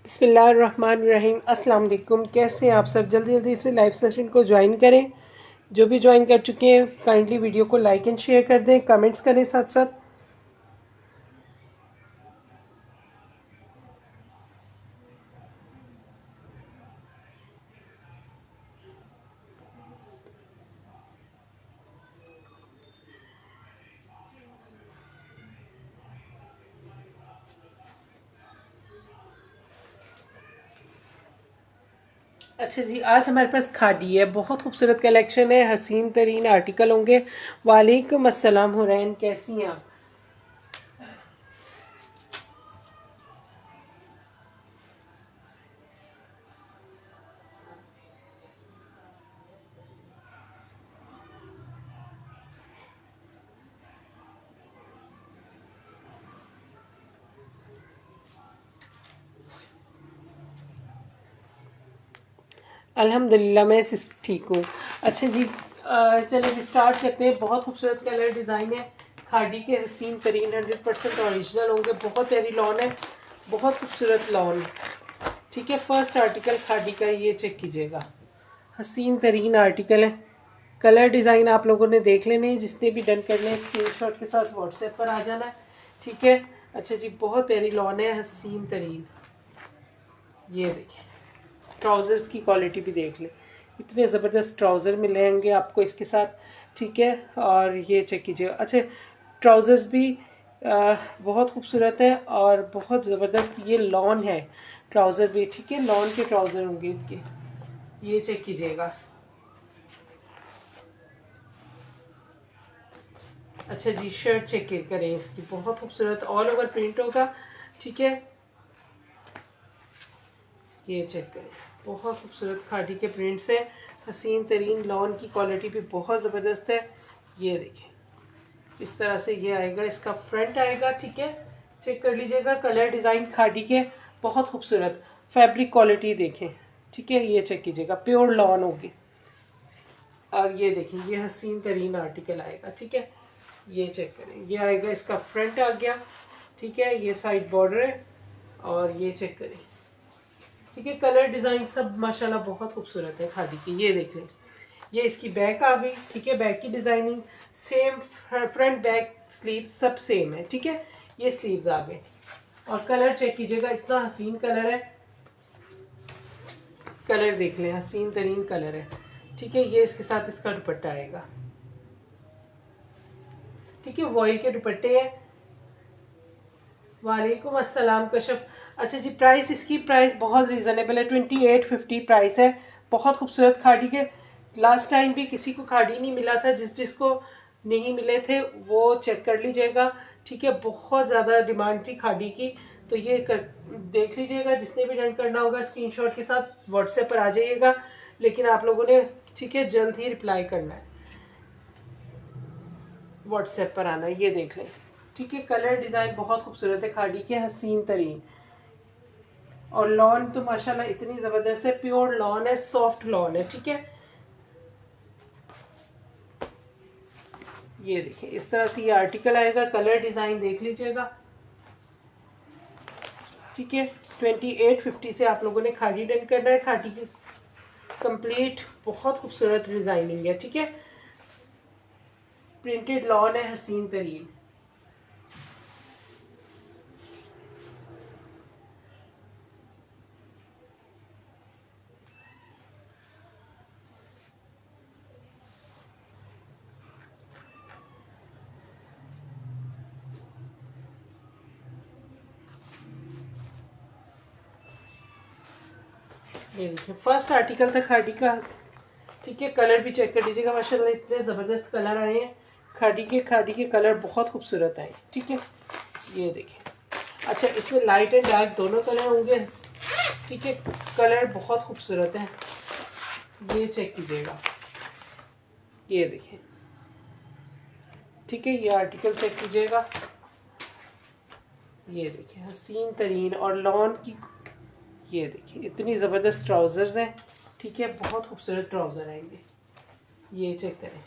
बिस्मिल्लाहिर्रहमानिर्रहीम। अस्सलाम वालेकुम। कैसे हैं आप सब? जल्दी जल्दी से लाइव सेशन को ज्वाइन करें। जो भी ज्वाइन कर चुके हैं काइंडली वीडियो को लाइक एंड शेयर कर दें, कमेंट्स करें साथ साथ। अच्छा जी, आज हमारे पास खादी है, बहुत खूबसूरत कलेक्शन है, हसीन तरीन आर्टिकल होंगे। वालेकुम अस्सलाम हुरैन, कैसी हैं आप? अल्हम्दुलिल्लाह मैं ठीक हूँ। अच्छा जी, चलिए स्टार्ट करते हैं। बहुत खूबसूरत कलर डिज़ाइन है, खादी के हसीन तरीन 100% ओरिजिनल होंगे। बहुत प्यारी लॉन है, बहुत खूबसूरत लॉन। ठीक है, फर्स्ट आर्टिकल खादी का, ये चेक कीजिएगा, हसीन तरीन आर्टिकल है। कलर डिज़ाइन आप लोगों ने देख लेने हैं, जिसने भी डन करने हैं स्क्रीनशॉट के साथ व्हाट्सएप पर आ जाना है। ठीक है। अच्छा जी, बहुत प्यारी लॉन है, हसीन तरीन। ये देखिए, ट्राउज़र्स की क्वालिटी भी देख लें, इतने ज़बरदस्त ट्राउज़र मिलेंगे आपको इसके साथ। ठीक है, और ये चेक कीजिएगा। अच्छा, ट्राउज़र्स भी बहुत खूबसूरत है और बहुत ज़बरदस्त ये लॉन है। ट्राउज़र भी ठीक है, लॉन के ट्राउज़र होंगे इनके। ये चेक कीजिएगा। अच्छा जी, शर्ट चेक करें इसकी, बहुत खूबसूरत ऑल ओवर प्रिंट होगा। ठीक है, ये चेक करें, बहुत खूबसूरत खादी के प्रिंट्स हैं। हसीन तरीन लॉन की क्वालिटी भी बहुत ज़बरदस्त है। ये देखिए, इस तरह से ये आएगा, इसका फ्रंट आएगा। ठीक है, चेक कर लीजिएगा। कलर डिज़ाइन खादी के बहुत खूबसूरत, फैब्रिक क्वालिटी देखें। ठीक है, ये चेक कीजिएगा, प्योर लॉन होगी। और ये देखें, ये हसीन तरीन आर्टिकल आएगा। ठीक है, ये चेक करें, ये आएगा, इसका फ्रंट आ गया। ठीक है, ये साइड बॉर्डर है और ये चेक करें। ठीक है, कलर डिज़ाइन सब माशाल्लाह बहुत खूबसूरत है खादी की। ये देख लें, ये इसकी बैक आ गई। ठीक है, बैक की designing same, front back sleeve सब सेम है। ठीक है, ये स्लीव्स आ गए। और कलर चेक कीजिएगा, इतना हसीन कलर है। कलर देख लें, हसीन तरीन कलर है। ठीक है, ये इसके साथ इसका दुपट्टा आएगा। ठीक है, वॉइल के दुपट्टे है। वालेकुम अस्सलाम कशफ। अच्छा जी, प्राइस इसकी प्राइस बहुत रीज़नेबल है, 2850 प्राइस है। बहुत खूबसूरत खाड़ी के, लास्ट टाइम भी किसी को खाड़ी नहीं मिला था, जिसको नहीं मिले थे वो चेक कर लीजिएगा। ठीक है, बहुत ज़्यादा डिमांड थी खाड़ी की, तो ये देख लीजिएगा। जिसने भी डन करना होगा स्क्रीनशॉट के साथ व्हाट्सएप पर आ जाइएगा, लेकिन आप लोगों ने ठीक है जल्द ही रिप्लाई करना है, व्हाट्सएप पर आना है। ये देख लें। ठीक है, कलर डिज़ाइन बहुत खूबसूरत है खाड़ी के, हसीन तरीन। और लॉन तो माशाल्लाह इतनी ज़बरदस्त है, प्योर लॉन है, सॉफ्ट लॉन है। ठीक है, ये देखिए, इस तरह से ये आर्टिकल आएगा। कलर डिज़ाइन देख लीजिएगा। ठीक है, 2850 से आप लोगों ने खाड़ी डन करना है। खाड़ी की कंप्लीट बहुत खूबसूरत डिज़ाइनिंग है। ठीक है, प्रिंटेड लॉन है, हसीन तरीन। ये देखिए, फर्स्ट आर्टिकल था खाड़ी का। ठीक है, कलर भी चेक कर लीजिएगा, माशाल्लाह इतने ज़बरदस्त कलर आए हैं खाड़ी के कलर बहुत खूबसूरत आए। ठीक है, ये देखिए। अच्छा, इसमें लाइट एंड डार्क दोनों कलर होंगे। ठीक है, कलर बहुत खूबसूरत है। ये चेक कीजिएगा, ये देखिए। ठीक है, ये आर्टिकल चेक कीजिएगा। ये देखिए, हसीन तरीन और लॉन की। ये देखिए, इतनी ज़बरदस्त ट्राउज़र्स हैं। ठीक है, बहुत खूबसूरत ट्राउज़र आएंगे। ये चेक करें,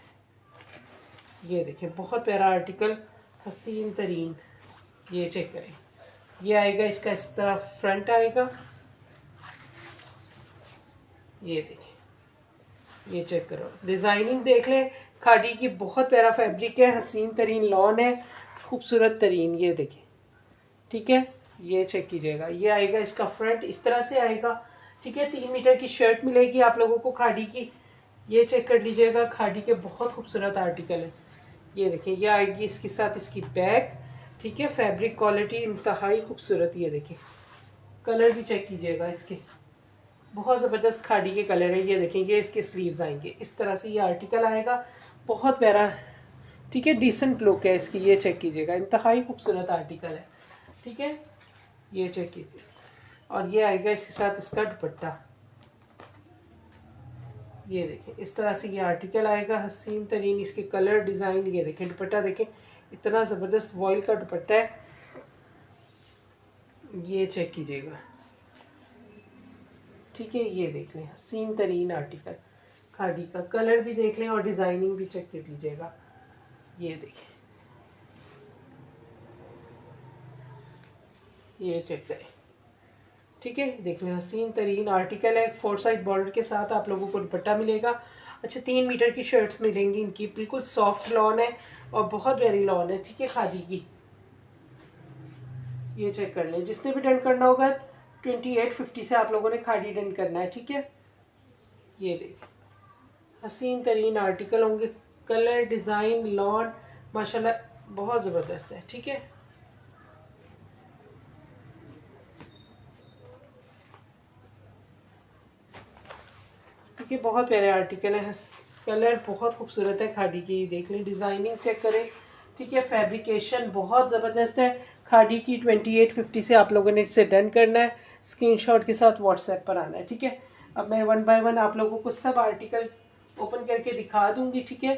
ये देखिए, बहुत प्यारा आर्टिकल, हसीन तरीन। ये चेक करें, ये आएगा, इसका इस तरह फ्रंट आएगा। ये देखिए, ये चेक करो, डिज़ाइनिंग देख लें, खादी की बहुत प्यारा फैब्रिक है, हसीन तरीन लॉन है, खूबसूरत तरीन। ये देखिए, ठीक है, ये चेक कीजिएगा। ये आएगा इसका फ्रंट, इस तरह से आएगा। ठीक है, 3 मीटर की शर्ट मिलेगी आप लोगों को खादी की। ये चेक कर लीजिएगा, खादी के बहुत खूबसूरत आर्टिकल है। ये देखिए, ये आएगी इसके साथ इसकी बैग। ठीक है, फैब्रिक क्वालिटी इंतहाई खूबसूरत। ये देखिए, कलर भी चेक कीजिएगा इसके, बहुत ज़बरदस्त खादी के कलर है। ये देखें, ये इसके स्लीव्स आएंगे, इस तरह से ये आर्टिकल आएगा, बहुत प्यारा। ठीक है, डिसेंट लुक है इसकी। ये चेक कीजिएगा, इंतहाई खूबसूरत आर्टिकल है। ठीक है, ये चेक कीजिए। और ये आएगा इसके साथ इसका दुपट्टा। ये देखें, इस तरह से ये आर्टिकल आएगा, हसीन तरीन इसके कलर डिज़ाइन। ये देखें, दुपट्टा देखें, इतना ज़बरदस्त वॉइल का दुपट्टा है। ये चेक कीजिएगा। ठीक है, ये देख लें, हसीन तरीन आर्टिकल खादी का, कलर भी देख लें और डिज़ाइनिंग भी चेक कर लीजिएगा। ये देखें, ये चेक करें। ठीक है, देख लें, हसीन तरीन आर्टिकल है। 4 साइड बॉर्डर के साथ आप लोगों को दुपट्टा मिलेगा। अच्छा, 3 मीटर की शर्ट्स मिलेंगी इनकी, बिल्कुल सॉफ्ट लॉन है और बहुत प्यारी लॉन है। ठीक है, खादी की। ये चेक कर लें, जिसने भी डन करना होगा 2850 से आप लोगों ने खादी डन करना है। ठीक है, ये देखिए, हसीन तरीन आर्टिकल होंगे, कलर डिज़ाइन लॉन माशाल्लाह बहुत ज़बरदस्त है। ठीक है, ठीक है, बहुत प्यारे आर्टिकल है, कलर बहुत खूबसूरत है खादी की। देख लें, डिज़ाइनिंग चेक करें। ठीक है, फैब्रिकेशन बहुत ज़बरदस्त है खादी की। 2850 से आप लोगों ने इसे डन करना है, स्क्रीनशॉट के साथ व्हाट्सएप पर आना है। ठीक है, अब मैं 1 बाय 1 आप लोगों को सब आर्टिकल ओपन करके दिखा दूंगी। ठीक है,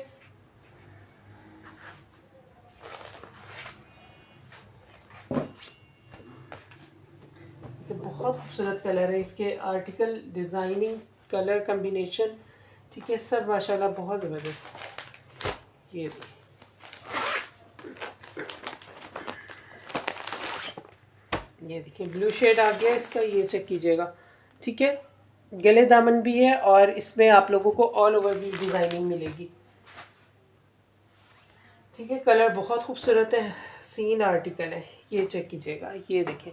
तो बहुत खूबसूरत कलर है इसके, आर्टिकल डिज़ाइनिंग कलर कम्बिनेशन। ठीक है, सब माशाल्लाह बहुत ज़बरदस्त। ये देखिए, ब्लू शेड आ गया इसका, ये चेक कीजिएगा। ठीक है, गले दामन भी है और इसमें आप लोगों को ऑल ओवर भी डिज़ाइनिंग मिलेगी। ठीक है, कलर बहुत खूबसूरत है, सीन आर्टिकल है। ये चेक कीजिएगा। ये देखें,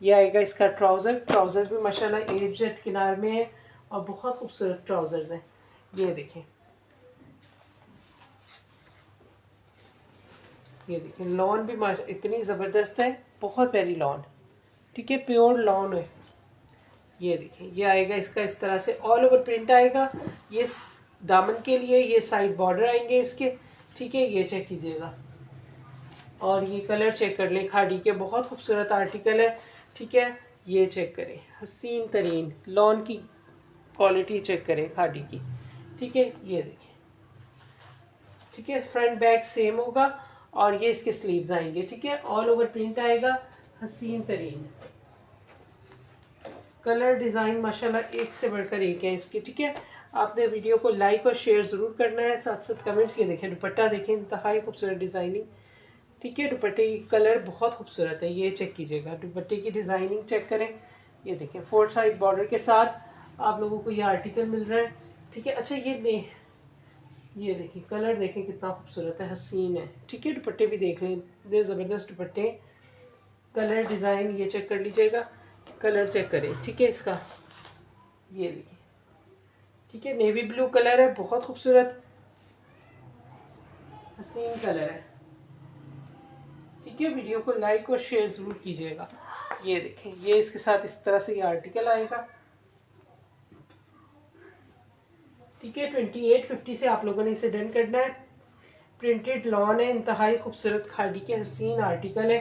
ये आएगा इसका ट्राउज़र। ट्राउज़र भी माशाल्लाह एजेड किनार में है और बहुत खूबसूरत ट्राउज़र्स हैं। ये देखें, ये देखें, लॉन भी इतनी ज़बरदस्त है, बहुत प्यारी लॉन। ठीक है, प्योर लॉन है। ये देखें, ये आएगा इसका इस तरह से ऑल ओवर प्रिंट आएगा। ये दामन के लिए ये साइड बॉर्डर आएंगे इसके। ठीक है, ये चेक कीजिएगा और ये कलर चेक कर लें, खादी के बहुत खूबसूरत आर्टिकल है। ठीक है, ये चेक करें, हसीन तरीन लॉन की क्वालिटी चेक करें खादी की। ठीक है, ये देखिए। ठीक है, फ्रंट बैक सेम होगा और ये इसके स्लीव्स आएंगे। ठीक है, ऑल ओवर प्रिंट आएगा, हसीन तरीन कलर डिज़ाइन माशाल्लाह एक से बढ़कर एक है इसके। ठीक है, आपने वीडियो को लाइक और शेयर ज़रूर करना है, साथ साथ कमेंट्स। ये देखें, दुपट्टा देखें, इंतहाई खूबसूरत डिज़ाइनिंग। ठीक है, दुपट्टे की कलर बहुत खूबसूरत है। ये चेक कीजिएगा, दुपट्टे की डिज़ाइनिंग चेक करें। ये देखें, 4 साइड बॉर्डर के साथ आप लोगों को ये आर्टिकल मिल रहा है। ठीक है, अच्छा, ये देखिए, कलर देखें कितना खूबसूरत है, हसीन है। ठीक है, दुपट्टे भी देख लें, इतने ज़बरदस्त दुपट्टे, कलर डिज़ाइन ये चेक कर लीजिएगा, कलर चेक करें। ठीक है, इसका ये देखिए। ठीक है, नेवी ब्लू कलर है, बहुत खूबसूरत हसीन कलर है। ठीक है, वीडियो को लाइक और शेयर ज़रूर कीजिएगा। ये देखें, ये इसके साथ इस तरह से ये आर्टिकल आएगा। ठीक है, 2850 से आप लोगों ने इसे डन करना है। प्रिंटेड लॉन है, इंतहाई खूबसूरत खादी के हसीन आर्टिकल है।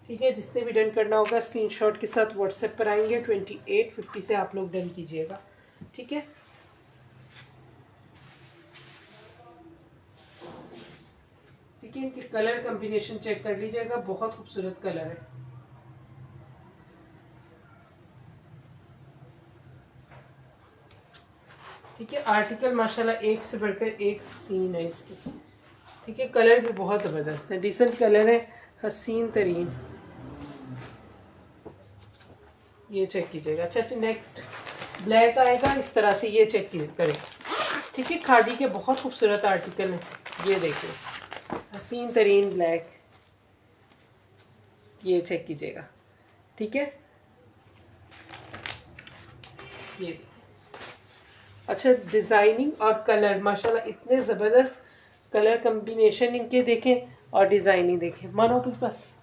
ठीक है, जिसने भी डन करना होगा स्क्रीनशॉट के साथ व्हाट्सएप पर आएंगे। 2850 से आप लोग डन कीजिएगा। ठीक है, ठीक है, इनकी कलर कॉम्बिनेशन चेक कर लीजिएगा, बहुत खूबसूरत कलर है। ठीक है, आर्टिकल माशाल्लाह एक से बढ़कर एक हसीन है इसकी। ठीक है, कलर भी बहुत ज़बरदस्त है, डिसेंट कलर है, हसीन तरीन। ये चेक कीजिएगा। अच्छा, नेक्स्ट ब्लैक आएगा इस तरह से, ये चेक करें। ठीक है, खादी के बहुत खूबसूरत आर्टिकल हैं, ये देखिए हसीन तरीन ब्लैक, ये चेक कीजिएगा। ठीक है, ये अच्छा डिज़ाइनिंग और कलर माशाल्लाह इतने ज़बरदस्त कलर कम्बिनेशन इनके देखें और डिज़ाइनिंग देखें, मानो बस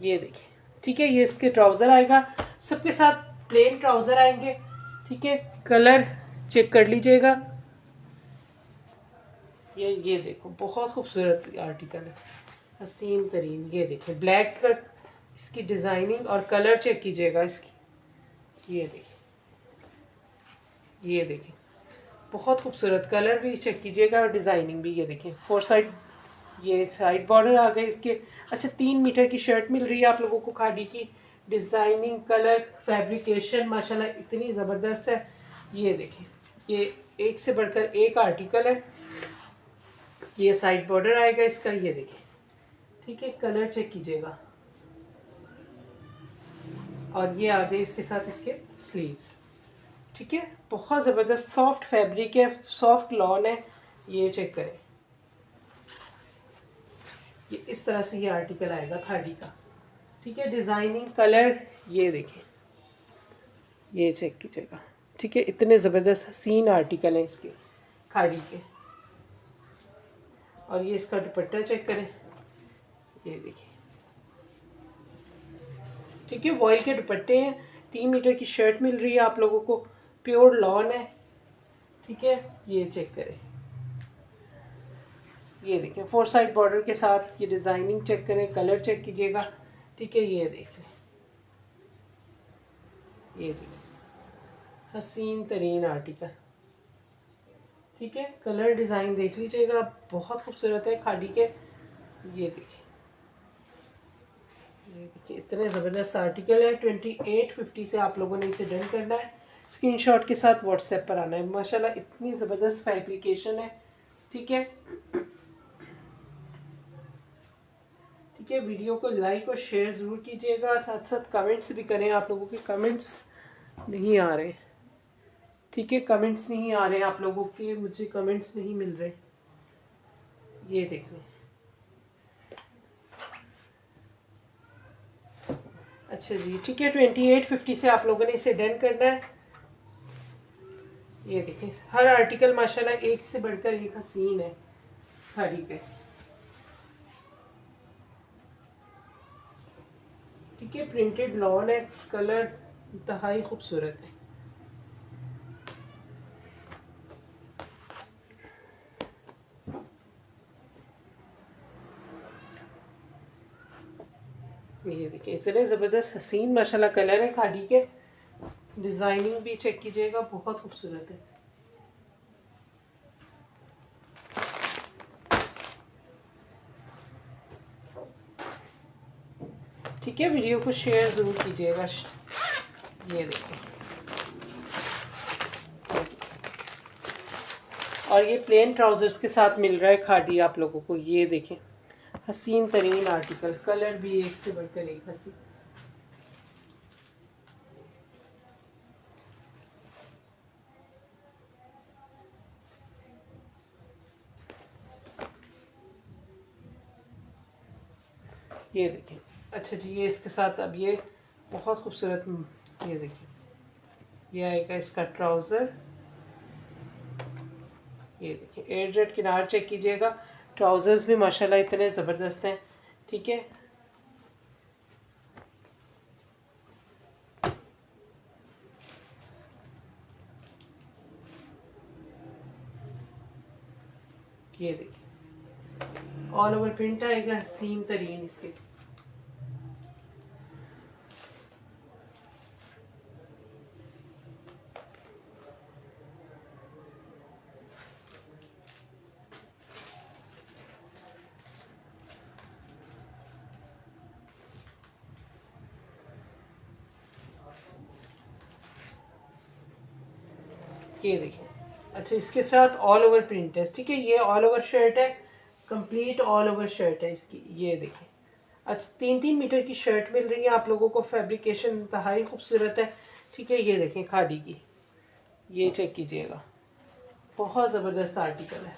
ये देखें। ठीक है, ये इसके ट्राउज़र आएगा, सबके साथ प्लेन ट्राउज़र आएंगे। ठीक है, कलर चेक कर लीजिएगा, ये देखो बहुत खूबसूरत आर्टिकल है, हसीन तरीन। ये देखिए ब्लैक का इसकी डिज़ाइनिंग और कलर चेक कीजिएगा इसकी, ये देखिए, ये देखिए बहुत खूबसूरत कलर भी चेक कीजिएगा और डिज़ाइनिंग भी। ये देखिए 4 साइड, ये साइड बॉर्डर आ गए इसके। अच्छा 3 मीटर की शर्ट मिल रही है आप लोगों को खादी की, डिज़ाइनिंग कलर फैब्रिकेशन माशाल्लाह इतनी ज़बरदस्त है। ये देखिए, ये एक से बढ़कर एक आर्टिकल है। ये साइड बॉर्डर आएगा इसका, ये देखिए। ठीक है, कलर चेक कीजिएगा, और ये आ गए इसके साथ इसके स्लीव्स। ठीक है, बहुत ज़बरदस्त सॉफ्ट फैब्रिक है, सॉफ्ट लॉन है, ये चेक करें। ये इस तरह से ये आर्टिकल आएगा खादी का। ठीक है, डिज़ाइनिंग कलर ये देखें, ये चेक कीजिएगा। ठीक है, इतने ज़बरदस्त हसीन आर्टिकल हैं इसके खादी के। और ये इसका दुपट्टा चेक करें, ये देखिए। ठीक है, वॉयल के दुपट्टे हैं, 3 मीटर की शर्ट मिल रही है आप लोगों को, प्योर लॉन है। ठीक है, ये चेक करें, ये देखें 4 साइड बॉर्डर के साथ। ये डिज़ाइनिंग चेक करें, कलर चेक कीजिएगा। ठीक है, ये देख लें, ये देखिए हसीन तरीन आर्टिकल। ठीक है, कलर डिज़ाइन देख लीजिएगा, बहुत खूबसूरत है खादी के। ये देखिए, ये देखिए इतने ज़बरदस्त आर्टिकल है। 2850 से आप लोगों ने इसे डन करना है, स्क्रीनशॉट के साथ व्हाट्सएप पर आना है। माशाल्लाह इतनी ज़बरदस्त फैब्रिकेशन है। ठीक है, ठीक है, वीडियो को लाइक और शेयर ज़रूर कीजिएगा, साथ साथ कमेंट्स भी करें। आप लोगों के कमेंट्स नहीं आ रहे। ठीक है, कमेंट्स नहीं आ रहे आप लोगों के, मुझे कमेंट्स नहीं मिल रहे। ये देख लें। अच्छा जी, ठीक है, 2850 से आप लोगों ने इसे डन करना है। ये देखें, हर आर्टिकल माशाल्लाह एक से बढ़कर एक हसीन है खादी के। ठीक है, प्रिंटेड लॉन है, कलर इंतहाई खूबसूरत है। ये देखिए इतने ज़बरदस्त हसीन माशाल्लाह कलर है खादी के। डिज़ाइनिंग भी चेक कीजिएगा, बहुत खूबसूरत है। ठीक है, वीडियो को शेयर ज़रूर कीजिएगा। ये देखिए, और ये प्लेन ट्राउज़र्स के साथ मिल रहा है खादी आप लोगों को। ये देखें हसीन तरीन आर्टिकल, कलर भी एक से बढ़कर एक हसीन। ये देखें, अच्छा जी, ये इसके साथ अब ये बहुत खूबसूरत, ये देखिए ये आएगा इसका ट्राउज़र। ये देखिए एयर जेट किनार चेक कीजिएगा, ट्राउज़र्स भी माशाल्लाह इतने ज़बरदस्त हैं। ठीक है, ये देखिए ऑल ओवर प्रिंट आएगा हसीन तरीन इसके। ये देखिए, अच्छा इसके साथ ऑल ओवर प्रिंट है। ठीक है, ये ऑल ओवर शर्ट है, कंप्लीट ऑल ओवर शर्ट है इसकी। ये देखिए, अच्छा 3-3 मीटर की शर्ट मिल रही है आप लोगों को, फैब्रिकेशन इंतहाई खूबसूरत है। ठीक है, ये देखें खादी की, ये चेक कीजिएगा, बहुत ज़बरदस्त आर्टिकल है।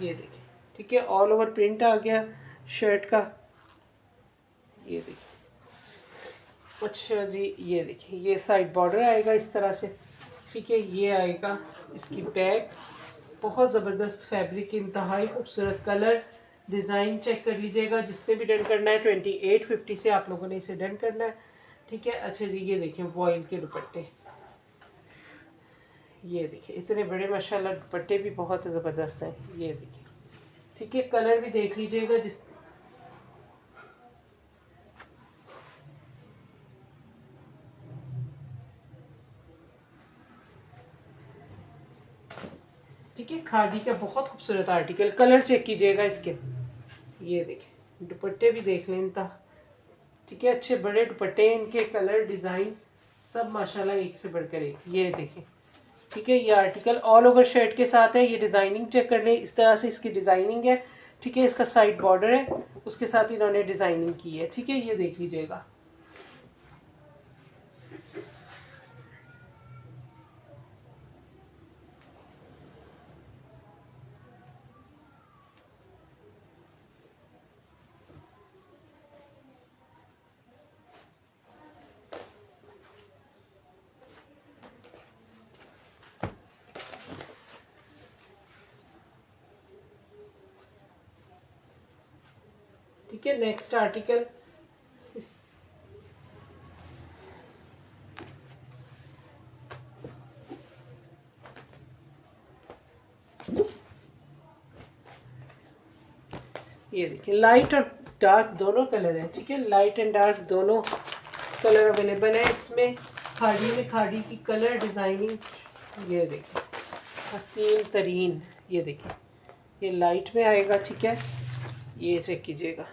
ये देखिए, ठीक है, ऑल ओवर प्रिंट आ गया शर्ट का। ये देखिए, अच्छा जी, ये देखिए, ये साइड बॉर्डर आएगा इस तरह से। ठीक है, ये आएगा इसकी बैक, बहुत ज़बरदस्त फैब्रिक, इंतहाई खूबसूरत कलर। डिज़ाइन चेक कर लीजिएगा, जिसने भी डन करना है 2850 से आप लोगों ने इसे डन करना है। ठीक है, अच्छा जी, ये देखिए वॉइल के दुपट्टे, ये देखिए इतने बड़े माशाल्लाह, दुपट्टे भी बहुत ज़बरदस्त हैं। ये देखिए, ठीक है, कलर भी देख लीजिएगा जिस, ठीक है, खादी का बहुत खूबसूरत आर्टिकल, कलर चेक कीजिएगा इसके। ये देखिए, दुपट्टे भी देख लें इनका। ठीक है, अच्छे बड़े दुपट्टे, इनके कलर डिज़ाइन सब माशाल्लाह एक से बढ़कर एक। ये देखिए, ठीक है, ये आर्टिकल ऑल ओवर शर्ट के साथ है। ये डिज़ाइनिंग चेक कर लें, इस तरह से इसकी डिज़ाइनिंग है। ठीक है, इसका साइड बॉर्डर है, उसके साथ इन्होंने डिज़ाइनिंग की है। ठीक है, ये देख लीजिएगा। ठीक है, नेक्स्ट आर्टिकल इस, ये देखिए, लाइट और डार्क दोनों कलर हैं। ठीक है, लाइट एंड डार्क दोनों कलर अवेलेबल है इसमें। खाड़ी में खाड़ी की कलर डिज़ाइनिंग, ये देखिए हसीन तरीन। ये देखिए, ये लाइट में आएगा। ठीक है, ये चेक कीजिएगा,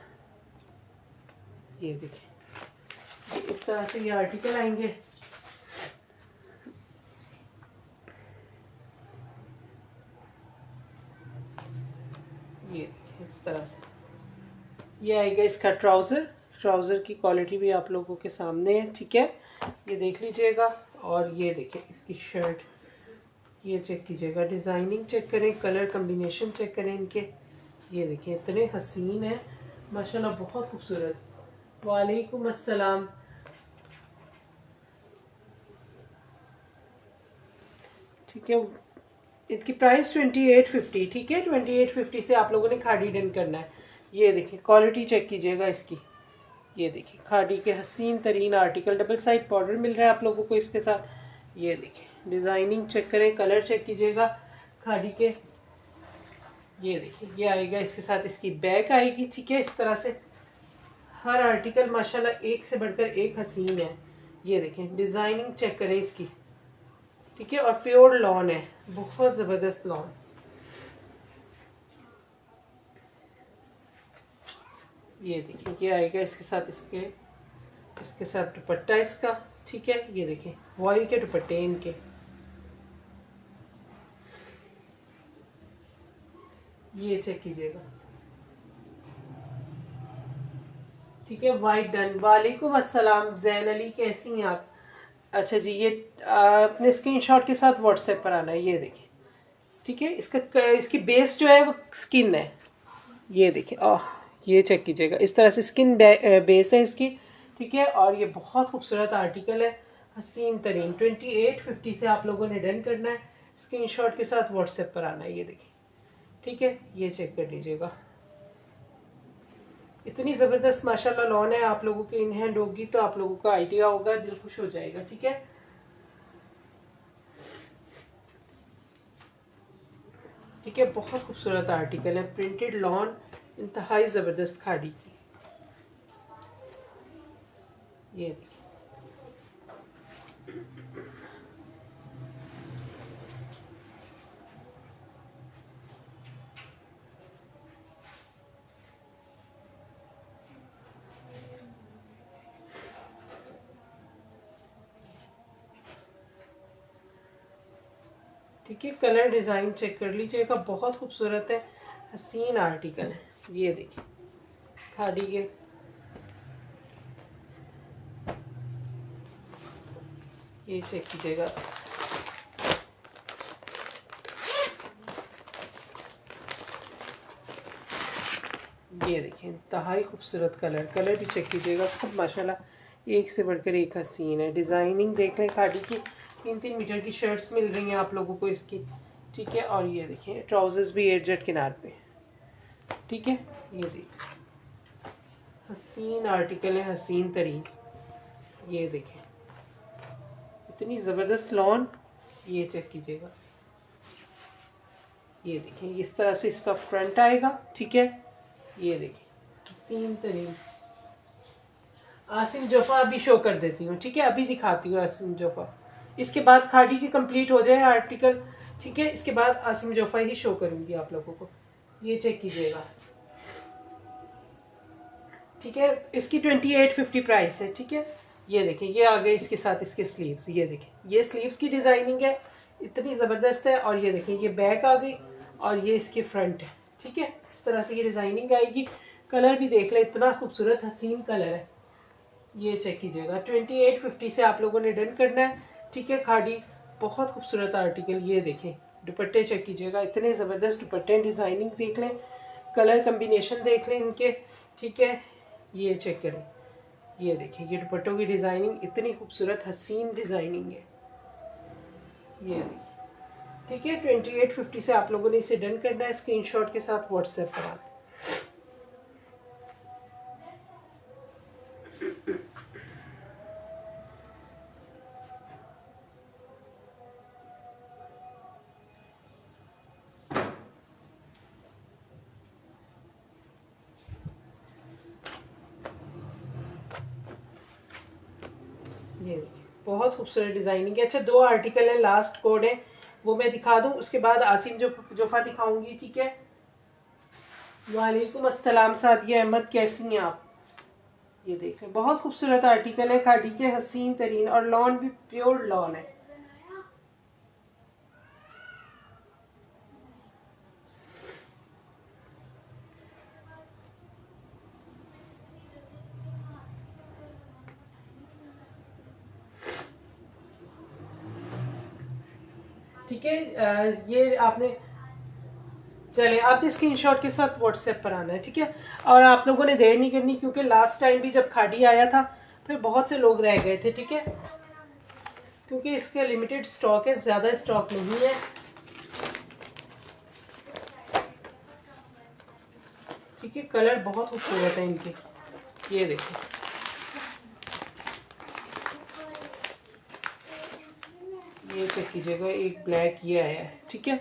ये देखिए, इस तरह से ये आर्टिकल आएंगे। ये देखिए, इस तरह से ये आएगा इसका ट्राउज़र। ट्राउज़र की क्वालिटी भी आप लोगों के सामने है। ठीक है, ये देख लीजिएगा। और ये देखिए इसकी शर्ट, ये चेक कीजिएगा, डिज़ाइनिंग चेक करें, कलर कम्बिनेशन चेक करें इनके। ये देखिए, इतने हसीन है माशाल्लाह, बहुत खूबसूरत। वालेकुम अस्सलाम। ठीक है, इसकी प्राइस 2850। ठीक है, 2850 से आप लोगों ने खाड़ी डन करना है। ये देखिए, क्वालिटी चेक कीजिएगा इसकी। ये देखिए, खाड़ी के हसीन तरीन आर्टिकल, डबल साइड बॉर्डर मिल रहा है आप लोगों को इसके साथ। ये देखिए, डिज़ाइनिंग चेक करें, कलर चेक कीजिएगा खाड़ी के। ये देखिए, ये आएगा इसके साथ, इसकी बैक आएगी। ठीक है, इस तरह से हर आर्टिकल माशाल्लाह एक से बढ़कर एक हसीन है। ये देखें, डिज़ाइनिंग चेक करें इसकी। ठीक है, और प्योर लॉन है, बहुत ज़बरदस्त लॉन। ये देखिए, ये आएगा इसके साथ, इसके साथ दुपट्टा इसका। ठीक है, ये देखें वॉइल के दुपट्टे इनके। ये चेक कीजिएगा। ठीक है, वाइट डन। वालेकुम अस्सलाम जैन अली, कैसी हैं आप? अच्छा जी, ये अपने स्क्रीनशॉट के साथ व्हाट्सएप पर आना है। ये देखिए, ठीक है, इसकी बेस जो है वो स्किन है। ये देखिए, ये चेक कीजिएगा, इस तरह से स्किन बेस है इसकी। ठीक है, और ये बहुत खूबसूरत आर्टिकल है, हसीन तरीन। 2850 से आप लोगों ने डन करना है, स्क्रीनशॉट के साथ व्हाट्सएप पर आना है। ये देखिए, ठीक है, ये चेक कर लीजिएगा। इतनी ज़बरदस्त माशाल्लाह लॉन है, आप लोगों के इन हैंड होगी तो आप लोगों का आइडिया होगा, दिल खुश हो जाएगा। ठीक है, ठीक है, बहुत खूबसूरत आर्टिकल है, प्रिंटेड लॉन, इंतहाई ज़बरदस्त खाड़ी की। ये देखिए, ठीक है, कलर डिज़ाइन चेक कर लीजिएगा, बहुत खूबसूरत है, हसीन आर्टिकल है। ये देखिए, खाड़ी के ये चेक कीजिएगा, ये देखिए इंतहाई खूबसूरत कलर, कलर भी चेक कीजिएगा, सब माशाल्लाह एक से बढ़कर एक हसीन है। डिज़ाइनिंग देख लें, खादी की 3-3 मीटर की शर्ट्स मिल रही हैं आप लोगों को इसकी, ठीक है। और ये देखिए ट्राउज़र्स भी एडजट किनार पे, ठीक है। ये देखिए हसीन आर्टिकल है, हसीन तरीन। ये देखें इतनी ज़बरदस्त लॉन, ये चेक कीजिएगा, ये देखें इस तरह से इसका फ्रंट आएगा, ठीक है। ये देखिए हसीन तरीन। आसिम जोफ़ा अभी शो कर देती हूँ, ठीक है, अभी दिखाती हूँ आसिम जोफ़ा। इसके बाद खादी की कंप्लीट हो जाए आर्टिकल, ठीक है, इसके बाद आसिम जोफ़ा ही शो करूँगी आप लोगों को। ये चेक कीजिएगा, ठीक है। इसकी 2850 प्राइस है, ठीक है। ये देखें ये आ गए इसके साथ इसके स्लीव्स, ये देखें ये स्लीव्स की डिज़ाइनिंग है, इतनी ज़बरदस्त है। और ये देखें ये बैक आ गई और ये इसके फ्रंट है, ठीक है। इस तरह से ये डिज़ाइनिंग आएगी। कलर भी देख लें, इतना खूबसूरत हसीन कलर है। ये चेक कीजिएगा, 2850 से आप लोगों ने डन करना है, ठीक है। खादी बहुत खूबसूरत आर्टिकल। ये देखें दुपट्टे चेक कीजिएगा, इतने ज़बरदस्त दुपट्टे, डिज़ाइनिंग देख लें, कलर कम्बिनेशन देख लें इनके, ठीक है। ये चेक करें, ये देखिए ये दुपट्टों की डिज़ाइनिंग इतनी खूबसूरत हसीन डिज़ाइनिंग है। ये देखिए, ठीक है। 2850 से आप लोगों ने इसे डन करना है, स्क्रीनशॉट के साथ व्हाट्सएप पर आना। ये देखिए बहुत खूबसूरत डिज़ाइनिंग है। अच्छा 2 आर्टिकल हैं, लास्ट कोड है, वो मैं दिखा दूँ, उसके बाद आसिम जोफ़ा दिखाऊंगी, ठीक है। वालेकुम अस्सलाम सादिया अहमद, कैसी हैं आप? ये देखें बहुत खूबसूरत आर्टिकल है, खादी के हसीन तरीन, और लॉन भी प्योर लॉन है। ठीक है, ये आपने चले आपने स्क्रीनशॉट के साथ व्हाट्सएप पर आना है, ठीक है। और आप लोगों ने देर नहीं करनी, क्योंकि लास्ट टाइम भी जब खादी आया था फिर बहुत से लोग रह गए थे, ठीक है, क्योंकि इसके लिमिटेड स्टॉक है, ज़्यादा स्टॉक नहीं है, ठीक है। कलर बहुत खूबसूरत है इनके, ये देखो, ये चेक कीजिएगा, एक ब्लैक ये आया है, ठीक है।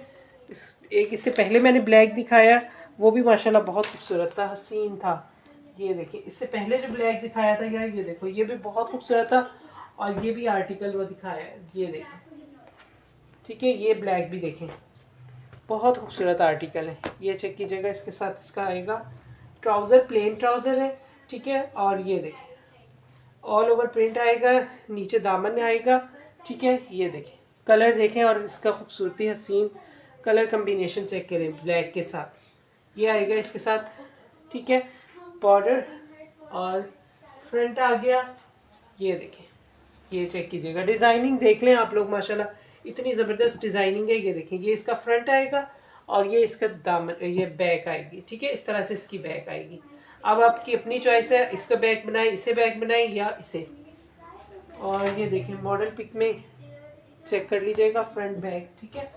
एक इससे पहले मैंने ब्लैक दिखाया, वो भी माशाल्लाह बहुत खूबसूरत था, हसीन था। ये देखिए इससे पहले जो ब्लैक दिखाया था यार, ये देखो ये भी बहुत खूबसूरत था। और ये भी आर्टिकल वो दिखाया है, ये देखें, ठीक है। ये ब्लैक भी देखें, बहुत खूबसूरत आर्टिकल है। ये चेक कीजिएगा, इसके साथ इसका आएगा ट्राउज़र, प्लेन ट्राउज़र है, ठीक है। और ये देखें ऑल ओवर प्रिंट आएगा, नीचे दामन आएगा, ठीक है। ये देखें कलर देखें, और इसका खूबसूरती हसीन कलर कम्बिनेशन चेक करें ब्लैक के साथ, ये आएगा इसके साथ, ठीक है। बॉर्डर और फ्रंट आ गया, ये देखें, ये चेक कीजिएगा, डिज़ाइनिंग देख लें आप लोग, माशाल्लाह इतनी ज़बरदस्त डिज़ाइनिंग है। ये देखें ये इसका फ्रंट आएगा और ये इसका दामन, ये बैक आएगी, ठीक है। इस तरह से इसकी बैक आएगी। अब आपकी अपनी चॉइस है, इसका बैक बनाए, इसे बैक बनाए या इसे। और ये देखें मॉडल पिक में चेक कर लीजिएगा फ्रंट बैक, ठीक है।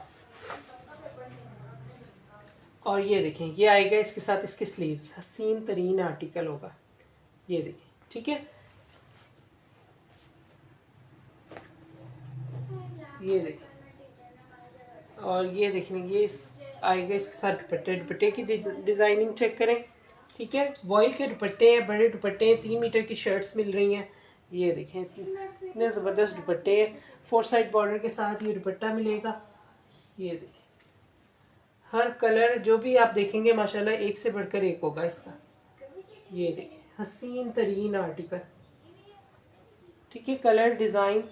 और ये देखें ये आएगा इसके साथ इसके स्लीव्स, हसीन तरीन आर्टिकल होगा, ये देखें, ठीक है। ये देखें, और ये देखें ये आएगा इसके साथ दुपट्टे, दुपट्टे की डिज़ाइनिंग चेक करें, ठीक है। वॉइल के दुपट्टे हैं, बड़े दुपट्टे हैं, 3 मीटर की शर्ट्स मिल रही हैं। ये देखें इतने ज़बरदस्त दुपट्टे हैं, 4 साइड बॉर्डर के साथ ये दुपट्टा मिलेगा। ये देखें हर कलर जो भी आप देखेंगे माशाल्लाह एक से बढ़कर एक होगा इसका। ये देखें हसीन तरीन आर्टिकल, ठीक है। कलर डिज़ाइन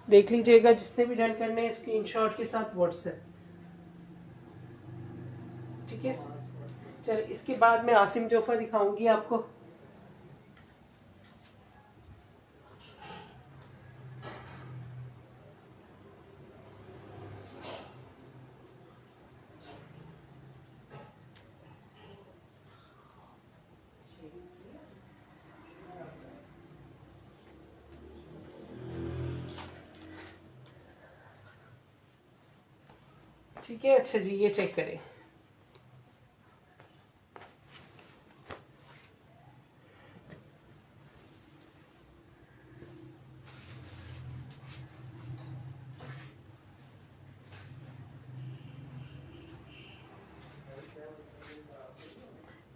देख लीजिएगा, जिसने भी डन करने स्क्रीनशॉट के साथ व्हाट्सएप, ठीक है। चल इसके बाद मैं आसिम जोफ़ा दिखाऊंगी आपको। ठीक है। अच्छा जी, ये चेक करें।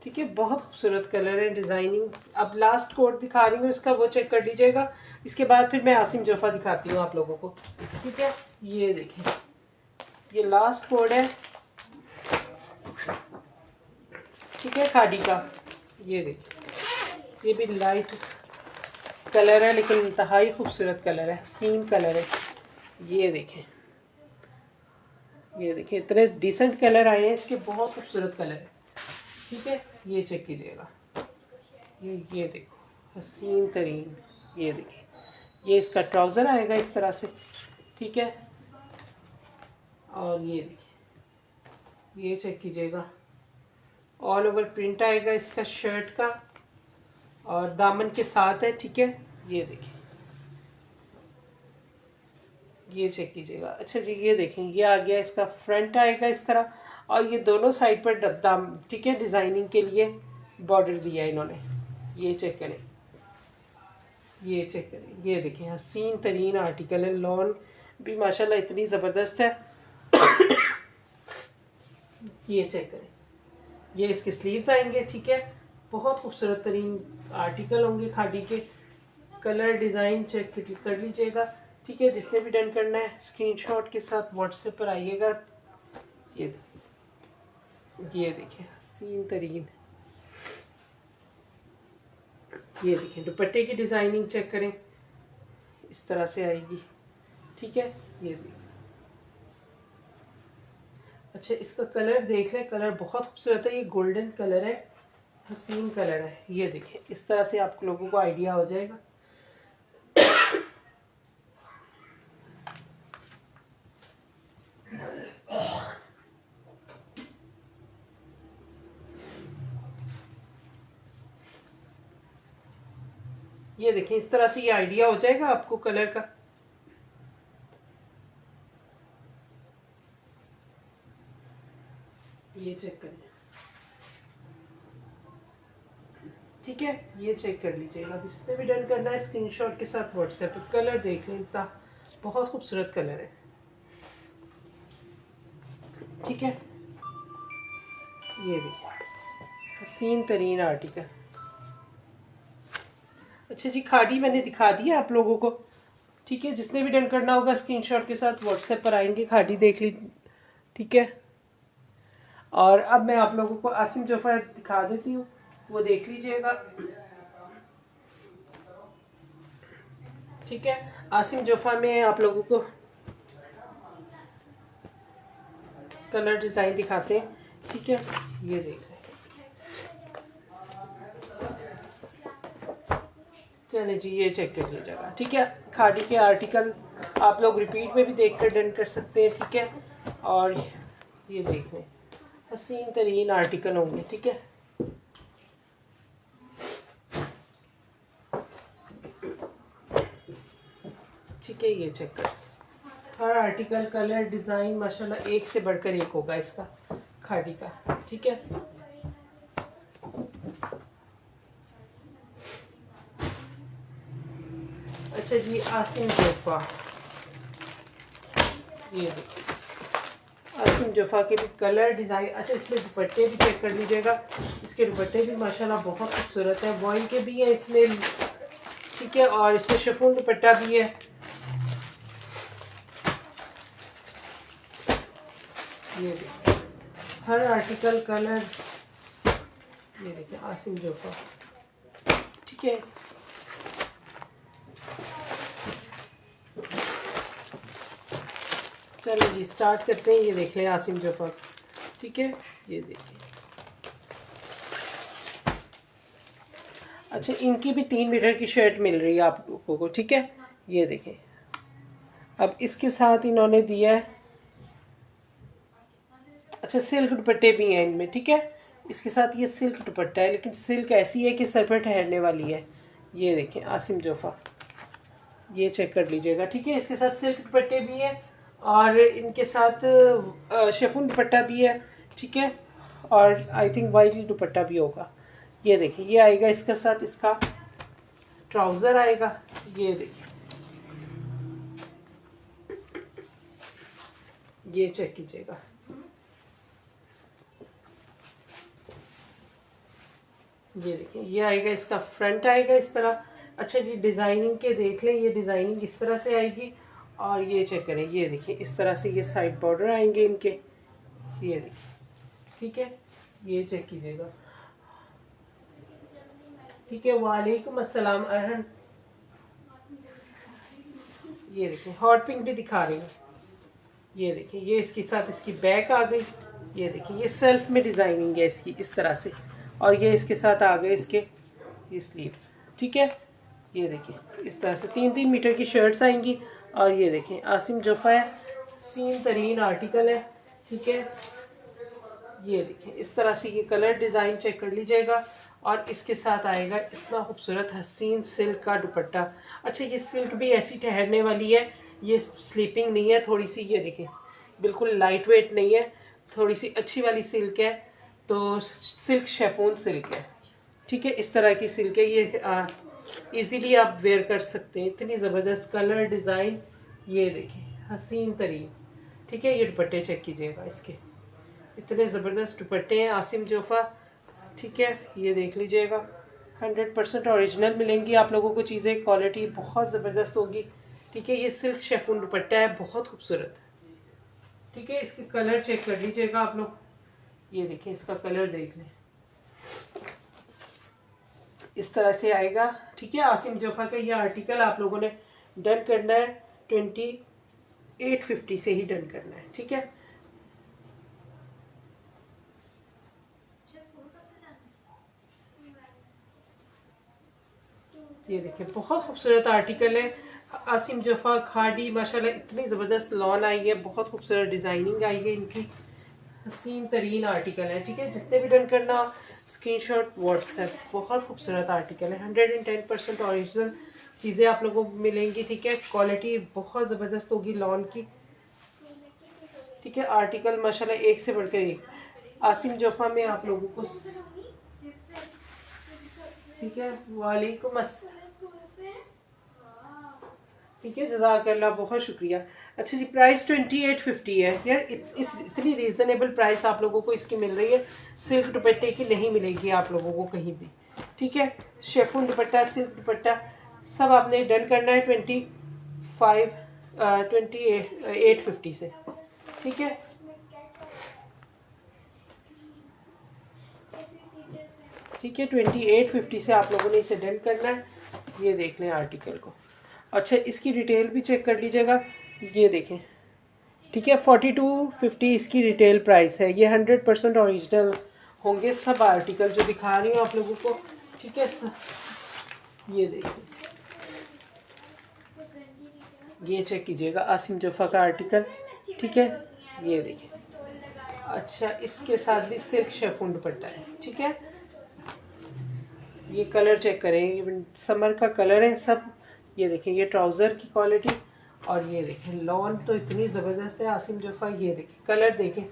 ठीक है, बहुत खूबसूरत कलर है, डिज़ाइनिंग। अब लास्ट कोड दिखा रही हूँ इसका, वो चेक कर लीजिएगा। इसके बाद फिर मैं आसिम जोफ़ा दिखाती हूँ आप लोगों को। ठीक है, ये देखें, ये लास्ट कोड है। ठीक है, खादी का। ये देखिए, ये भी लाइट कलर है लेकिन इंतहाई खूबसूरत कलर है, हसीन कलर है। ये देखें, ये देखिए, इतने डिसेंट कलर आए हैं इसके, बहुत खूबसूरत कलर है। ठीक है, ये चेक कीजिएगा। ये देखो, हसीन तरीन। ये देखिए, ये इसका ट्राउज़र आएगा इस तरह से। ठीक है, और ये देखिए, ये चेक कीजिएगा, ऑल ओवर प्रिंट आएगा इसका शर्ट का, और दामन के साथ है। ठीक है, ये देखिए, ये चेक कीजिएगा। अच्छा जी, ये देखें, ये आ गया इसका फ्रंट आएगा इस तरह, और ये दोनों साइड पर दाम, ठीक है, डिज़ाइनिंग के लिए बॉर्डर दिया है इन्होंने। ये चेक करें, ये चेक करें, ये देखें, हसीन तरीन आर्टिकल है। लॉन भी माशाल्लाह इतनी ज़बरदस्त है। ये चेक करें, ये इसके स्लीव्स आएंगे। ठीक है, बहुत खूबसूरत तरीन आर्टिकल होंगे खादी के। कलर डिज़ाइन चेक कर लीजिएगा। ठीक है, जिसने भी डन करना है स्क्रीनशॉट के साथ व्हाट्सएप पर आइएगा। ये देखिए, हसीन तरीन। ये देखें, दुपट्टे की डिज़ाइनिंग चेक करें, इस तरह से आएगी। ठीक है, ये देखिए। अच्छा, इसका कलर देख लें, कलर बहुत खूबसूरत है। ये गोल्डन कलर है, हसीन कलर है। ये देखें, इस तरह से आप लोगों को आइडिया हो जाएगा। ये देखें, इस तरह से ये आइडिया हो जाएगा आपको कलर का। ये चेक करें। ठीक है, ये चेक कर लीजिएगा। जिसने भी डन करना है स्क्रीनशॉट के साथ व्हाट्सएप पर। कलर देख लें, इतना बहुत खूबसूरत कलर है। ठीक है, ये देखिए, हसीन तरीन आर्टिकल। अच्छा जी, खादी मैंने दिखा दी है आप लोगों को। ठीक है, जिसने भी डन करना होगा स्क्रीनशॉट के साथ व्हाट्सएप पर आएंगे, खादी देख ली। ठीक है, और अब मैं आप लोगों को आसिम जोफ़ा दिखा देती हूँ, वो देख लीजिएगा। ठीक है, आसिम जोफ़ा में आप लोगों को कलर डिज़ाइन दिखाते हैं। ठीक है, ये देख रहे हैं। चलिए जी, ये चेक कर लीजिएगा। ठीक है, खादी के आर्टिकल आप लोग रिपीट में भी देख कर डन कर सकते हैं। ठीक है, और ये देख लें, हसीन तरीन आर्टिकल होंगे। ठीक है, ठीक है, ये चेक कर। हर आर्टिकल कलर डिज़ाइन माशाल्लाह एक से बढ़कर एक होगा इसका खादी का। ठीक है, अच्छा जी, आसिम जोफ़ा, ये देखिए, आसिम जोफ़ा के भी कलर डिज़ाइन। अच्छा, इसमें दुपट्टे भी चेक कर लीजिएगा। इसके दुपट्टे भी माशाल्लाह बहुत खूबसूरत है, वॉइल के भी हैं इसमें। ठीक है, और इसमें शिफॉन दुपट्टा भी है। ये देखिए, हर आर्टिकल कलर। ये देखिए, आसिम जोफ़ा। ठीक है, चलिए जी, स्टार्ट करते हैं। ये देख लें आसिम जोफ़ा। ठीक है, ये देखिए। अच्छा, इनकी भी 3 मीटर की शर्ट मिल रही है आप लोगों को। ठीक है, ये देखें। अब इसके साथ इन्होंने दिया है, अच्छा, सिल्क दुपट्टे भी हैं इनमें। ठीक है, इसके साथ ये सिल्क दुपट्टा है, लेकिन सिल्क ऐसी है कि सर पर ठहरने वाली है। ये देखें, आसिम जोफ़ा, ये चेक कर लीजिएगा। ठीक है, इसके साथ सिल्क दुपट्टे भी हैं, और इनके साथ शेफून दुपट्टा भी है, ठीक है, और आई थिंक वाइट दुपट्टा भी होगा। ये देखिए ये आएगा इसके साथ, इसका ट्राउज़र आएगा। ये देखिए, ये चेक कीजिएगा, ये देखिए ये आएगा, इसका फ्रंट आएगा इस तरह। अच्छा जी, डिज़ाइनिंग के देख लें, ये डिज़ाइनिंग इस तरह से आएगी। और ये चेक करें, ये देखिए इस तरह से ये साइड बॉर्डर आएंगे इनके, ये देखिए, ठीक है, ये चेक कीजिएगा, ठीक है। वालेकुम अस्सलाम अरहन। ये देखिए हॉट पिंक भी दिखा रही हूँ, ये देखिए ये इसके साथ इसकी बैक आ गई। ये देखिए ये सेल्फ में डिज़ाइनिंग है इसकी इस तरह से, और ये इसके साथ आ गए इसके ये स्लीव, ठीक है। ये देखिए इस तरह से 3-3 मीटर की शर्ट्स आएंगी। और ये देखें आसिम जोफ़ा है, सीन तरीन आर्टिकल है, ठीक है। ये देखें इस तरह से ये कलर डिज़ाइन चेक कर लीजिएगा। और इसके साथ आएगा इतना खूबसूरत हसीन सिल्क का दुपट्टा। अच्छा ये सिल्क भी ऐसी ठहरने वाली है, ये स्लीपिंग नहीं है थोड़ी सी, ये देखें बिल्कुल लाइट वेट नहीं है, थोड़ी सी अच्छी वाली सिल्क है। तो सिल्क शेफून सिल्क है, ठीक है, इस तरह की सिल्क है। ये इजीली आप वेयर कर सकते हैं, इतनी ज़बरदस्त कलर डिज़ाइन। ये देखें हसीन तरीन, ठीक है। ये दुपट्टे चेक कीजिएगा इसके, इतने ज़बरदस्त दुपट्टे हैं आसिम जोफ़ा, ठीक है। ये देख लीजिएगा 100% ओरिजिनल मिलेंगी आप लोगों को चीज़ें, क्वालिटी बहुत ज़बरदस्त होगी, ठीक है। ये सिल्क शेफून दुपट्टा है, बहुत खूबसूरत, ठीक है। इसके कलर चेक कर लीजिएगा आप लोग, ये देखें इसका कलर देख लें, इस तरह से आएगा, ठीक है। आसिम जोफ़ा का ये आर्टिकल आप लोगों ने डन करना है 2850 से ही डन करना है, ठीक है। ये देखिए बहुत खूबसूरत आर्टिकल है आसिम जोफ़ा खाड़ी, माशाल्लाह इतनी ज़बरदस्त लॉन आई है, बहुत खूबसूरत डिज़ाइनिंग आई है इनकी, हसीन तरीन आर्टिकल है, ठीक है। जिसने भी डन करना स्क्रीनशॉट व्हाट्सएप, बहुत खूबसूरत आर्टिकल है, 110% ओरिजिनल चीज़ें आप लोगों को मिलेंगी, ठीक है। क्वालिटी बहुत ज़बरदस्त होगी लॉन की, ठीक है। आर्टिकल माशाल्लाह एक से बढ़कर एक आसिम जोफ़ा में आप लोगों को, ठीक है। वालेकुम अस्सलाम, ठीक है, जज़ाकल्लाह, बहुत शुक्रिया। अच्छा जी, प्राइस 2850 है यार, इस इतनी रीज़नेबल प्राइस आप लोगों को इसकी मिल रही है, सिल्क दुपट्टे की नहीं मिलेगी आप लोगों को कहीं भी, ठीक है। शेफून दुपट्टा, सिल्क दुपट्टा सब आपने डन करना है 2850 से, ठीक है। ठीक है 2850 से आप लोगों ने इसे डन करना है। ये देख लें आर्टिकल को, अच्छा इसकी डिटेल भी चेक कर लीजिएगा, ये देखें, ठीक है। 4250 इसकी रिटेल प्राइस है। ये 100% ओरिजिनल होंगे सब आर्टिकल जो दिखा रही हूँ आप लोगों को, ठीक है। ये देखिए, ये चेक कीजिएगा आसिम जोफ़ा का आर्टिकल, ठीक है। ये देखिए, अच्छा इसके साथ भी सिल्क शेफून दुपट्टा है, ठीक है। ये कलर चेक करें, ये समर का कलर है सब। ये देखें ये ट्राउज़र की क्वालिटी, और ये देखें लॉन तो इतनी ज़बरदस्त है आसिम जोफ़ा। ये देखें कलर देखें,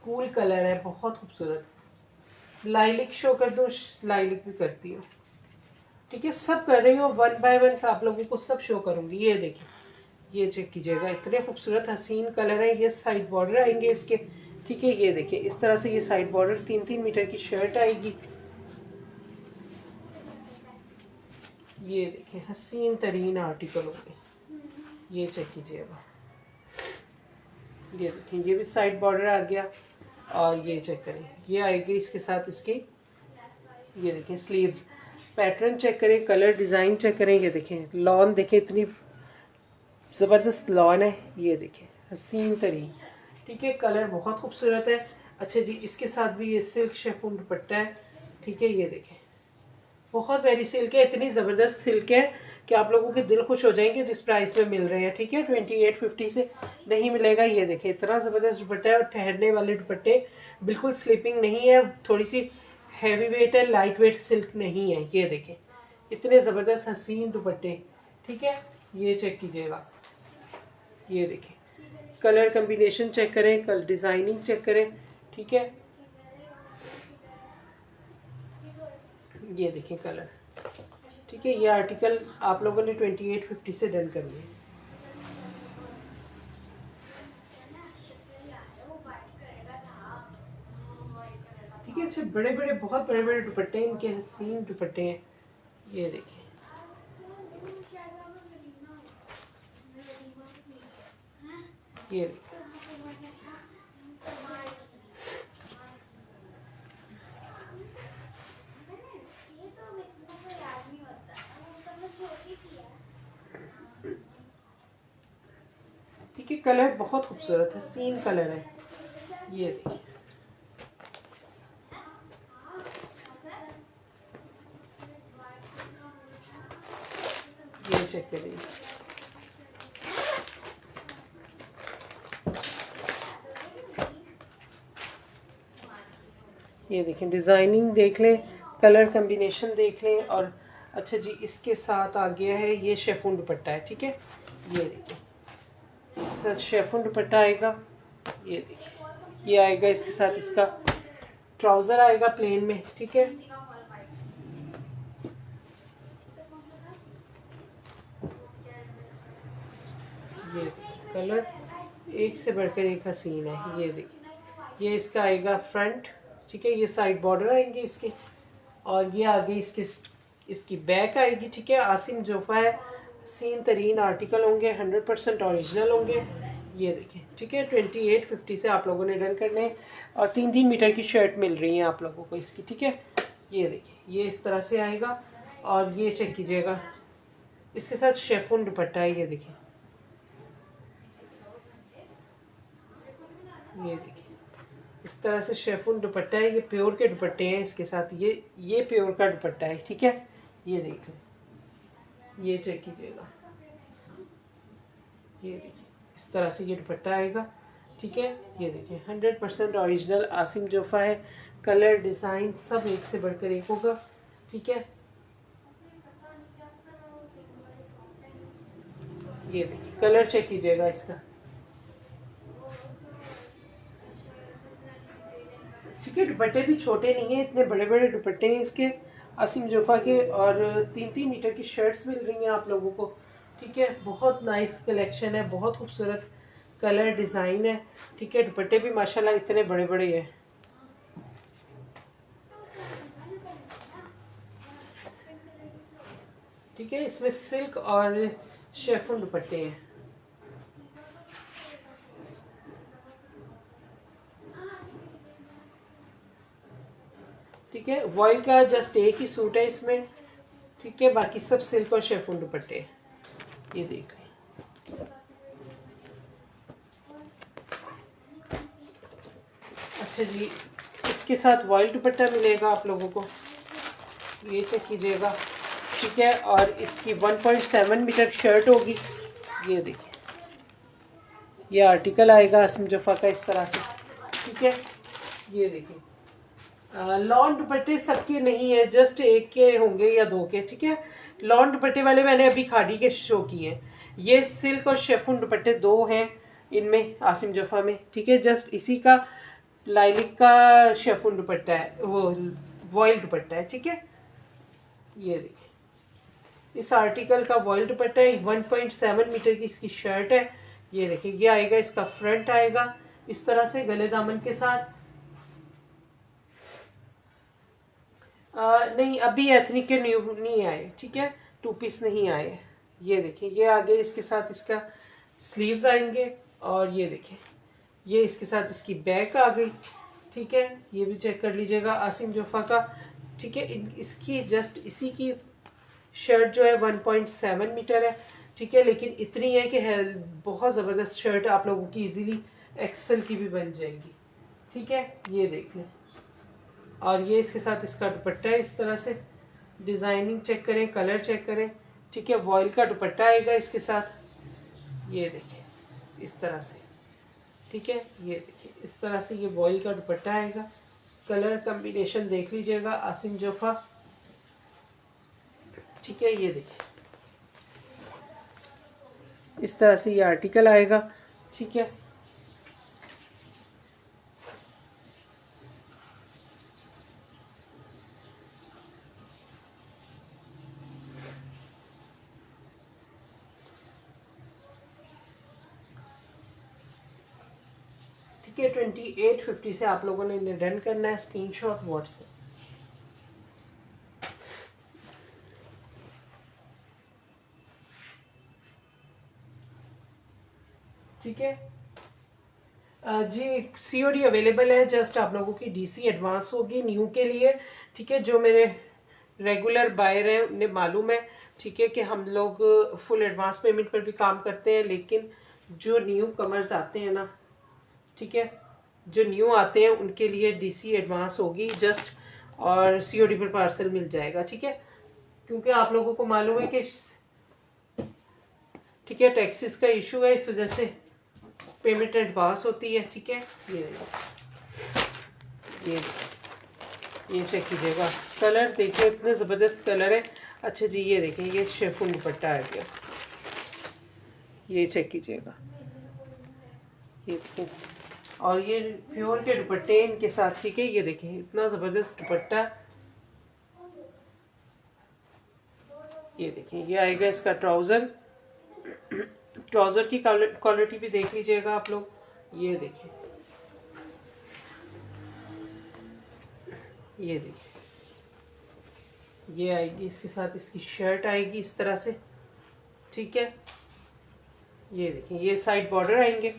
कूल कलर है, बहुत खूबसूरत। लाइलिक शो कर दूँ, लाइलिक भी करती हूँ, ठीक है। सब कर रही हूँ, 1 बाय 1 आप लोगों को सब शो करूँगी। ये देखें, ये चेक कीजिएगा, इतने खूबसूरत हसीन कलर है। ये साइड बॉर्डर आएंगे इसके, ठीक है। ये देखिए इस तरह से ये साइड बॉर्डर, 3-3 मीटर की शर्ट आएगी। ये देखें हसीन तरीन आर्टिकल होंगे, ये चेक कीजिएगा। ये देखें ये भी साइड बॉर्डर आ गया, और ये चेक करें ये आएगी इसके साथ इसकी, ये देखें स्लीव्स, पैटर्न चेक करें, कलर डिज़ाइन चेक करें। ये देखें लॉन देखें, इतनी ज़बरदस्त लॉन है, ये देखें हसीन तरीन, ठीक है। कलर बहुत खूबसूरत है। अच्छा जी, इसके साथ भी ये सिल्क शेफून दुपट्टा है, ठीक है। ये देखें बहुत वेरी सिल्क है, इतनी ज़बरदस्त सिल्क है कि आप लोगों के दिल खुश हो जाएंगे जिस प्राइस में मिल रहे हैं, ठीक है। 2850 से नहीं मिलेगा। ये देखें इतना ज़बरदस्त दुपट्टा है, और ठहरने वाले दुपट्टे, बिल्कुल स्लीपिंग नहीं है, थोड़ी सी हैवी वेट है, लाइट वेट सिल्क नहीं है। ये देखें इतने ज़बरदस्त हसीन दुपट्टे, ठीक है। ये चेक कीजिएगा, ये देखें कलर कम्बिनेशन चेक करें, कल डिज़ाइनिंग चेक करें, ठीक है। ये देखें कलर, ठीक है। ये आर्टिकल आप लोगों ने 2850 से डन कर लिया। ठीक है, अच्छे बड़े बड़े, बहुत बड़े बड़े दुपट्टे, इनके हसीन दुपट्टे हैं। ये देखिए, ये देखिए। ठीक है, कलर बहुत खूबसूरत है, सीन कलर है। ये देखिए, ये चेक करिए। ये देखें, डिज़ाइनिंग देख लें, कलर कम्बिनेशन देख लें। और अच्छा जी, इसके साथ आ गया है ये शेफून दुपट्टा है, ठीक है। ये देखिए, शेफून दुपट्टा आएगा। ये देखिए, ये आएगा इसके साथ, इसका ट्राउज़र आएगा प्लेन में, ठीक है। ये कलर एक से बढ़कर एक हसीन है। ये देखिए, ये इसका आएगा फ्रंट, ठीक है। ये साइड बॉर्डर आएंगे इसके, और ये आगे इसकी बैक आएगी, ठीक है। आसिम जोफा है, हसीन तरीन आर्टिकल होंगे, 100% ओरिजिनल होंगे। ये देखें, ठीक है। 2850 से आप लोगों ने डन करने हैं, और 3-3 मीटर की शर्ट मिल रही है आप लोगों को इसकी, ठीक है। ये देखिए, ये इस तरह से आएगा। और ये चेक कीजिएगा, इसके साथ शेफून दुपट्टा है। ये देखिए, ये देखिए, इस तरह से शेफून दुपट्टा है। ये प्योर के दुपट्टे हैं इसके साथ, ये प्योर का दुपट्टा है, ठीक है। ये देखिए, ये चेक कीजिएगा। ये देखिए, इस तरह से ये दुपट्टा आएगा, ठीक है। ये देखिए, 100% ओरिजिनल आसिम जोफा है। कलर डिज़ाइन सब एक से बढ़कर एक होगा, ठीक है। ये देखिए, कलर चेक कीजिएगा इसका, ठीक है। दुपट्टे भी छोटे नहीं हैं, इतने बड़े बड़े दुपट्टे हैं इसके, आसिम जोफा के। और 3-3 मीटर की शर्ट्स मिल रही हैं आप लोगों को, ठीक है। बहुत नाइस कलेक्शन है, बहुत खूबसूरत कलर डिज़ाइन है, ठीक है। दुपट्टे भी माशाल्लाह इतने बड़े बड़े हैं। ठीक है, इसमें सिल्क और शेफून दुपट्टे हैं। ठीक है, वॉइल का जस्ट एक ही सूट है इसमें, ठीक है। बाकी सब सिल्क और शेफून दुपट्टे। ये देख लें, अच्छा जी, इसके साथ वॉइल दुपट्टा मिलेगा आप लोगों को, ये चेक कीजिएगा, ठीक है। और इसकी 1.7 मीटर शर्ट होगी। ये देखिए, ये आर्टिकल आएगा आसिम जोफा का इस तरह से, ठीक है। ये देखिए, लॉन दुपट्टे सबके नहीं है, जस्ट एक के होंगे या 2 के, ठीक है। लॉन दुपट्टे वाले मैंने अभी खाड़ी के शो किए हैं। ये सिल्क और शेफून दुपट्टे 2 हैं इनमें आसिम जोफा में, ठीक है। जस्ट इसी का लाइलिक का शेफून दुपट्टा है, वो वॉइल दुपट्टा है, ठीक है। ये देखिए, इस आर्टिकल का वॉइल दुपट्टा है, 1.7 मीटर की इसकी शर्ट है। ये देखिए, ये आएगा, इसका फ्रंट आएगा इस तरह से गले दामन के साथ। नहीं, अभी एथनिक के न्यू नहीं आए, ठीक है। 2 पीस नहीं आए। ये देखिए, ये आगे इसके साथ इसका स्लीव्स आएंगे। और ये देखिए, ये इसके साथ इसकी बैक आ गई, ठीक है। ये भी चेक कर लीजिएगा आसिम जोफा का, ठीक है। इसकी जस्ट इसी की शर्ट जो है 1.7 मीटर है, ठीक है। लेकिन इतनी है कि है बहुत ज़बरदस्त शर्ट, आप लोगों की इजीली एक्सेल की भी बन जाएगी, ठीक है। ये देख लें, और ये इसके साथ इसका दुपट्टा है इस तरह से। डिज़ाइनिंग चेक करें, कलर चेक करें, ठीक है। वॉइल का दुपट्टा आएगा इसके साथ। ये देखिए, इस तरह से, ठीक है। ये देखिए, इस तरह से ये वॉइल का दुपट्टा आएगा। कलर कम्बिनेशन देख लीजिएगा आसिम जोफा, ठीक है। ये देखिए, इस तरह से ये आर्टिकल आएगा, ठीक है। ठीक है 2850 से आप लोगों ने इन्हें डन करना है। Screenshot WhatsApp. ठीक है जी, COD अवेलेबल है। जस्ट आप लोगों की DC एडवांस होगी न्यू के लिए। ठीक है, जो मेरे रेगुलर बायर हैं उन्हें मालूम है, ठीक है, कि हम लोग फुल एडवांस पेमेंट पर भी काम करते हैं, लेकिन जो न्यू कमर्स आते हैं ना, ठीक है, जो न्यू आते हैं उनके लिए DC एडवांस होगी जस्ट, और COD पर पार्सल मिल जाएगा। ठीक है, क्योंकि आप लोगों को मालूम है कि ठीक है टैक्सेस का इशू है, इस वजह से पेमेंट एडवांस होती है। ठीक है, ये ये चेक कीजिएगा, कलर देखिए इतने ज़बरदस्त कलर है। अच्छा जी, ये देखें, ये शेफून दुपट्टा आ गया, ये चेक कीजिएगा, ये देखें, और ये प्योर के दुपट्टे इनके साथ। ठीक है, ये देखें इतना ज़बरदस्त दुपट्टा, ये देखें, ये आएगा इसका ट्राउज़र। ट्राउज़र की क्वालिटी भी देख लीजिएगा आप लोग, ये देखें, ये देखिए, ये आएगी इसके साथ, इसकी शर्ट आएगी इस तरह से। ठीक है, ये देखिए, ये साइड बॉर्डर आएंगे,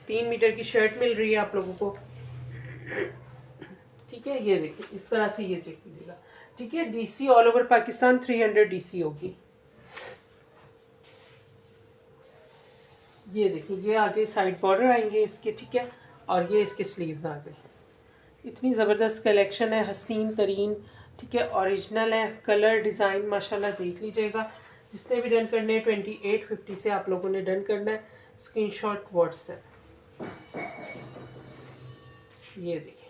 3 मीटर की शर्ट मिल रही है आप लोगों को। ठीक है, ये देखिए इस तरह से, ये चेक कीजिएगा। ठीक है, DC all over Pakistan 300 DC होगी। ये देखिए, ये आगे साइड बॉर्डर आएंगे इसके। ठीक है, और ये इसके स्लीव्स आ गए। इतनी ज़बरदस्त कलेक्शन है, हसीन तरीन। ठीक है, ओरिजिनल है, कलर डिज़ाइन माशाल्लाह देख लीजिएगा। जिसने भी डन करने हैं 2850 से आप लोगों ने डन करना है। Screenshot WhatsApp. ये देखिए,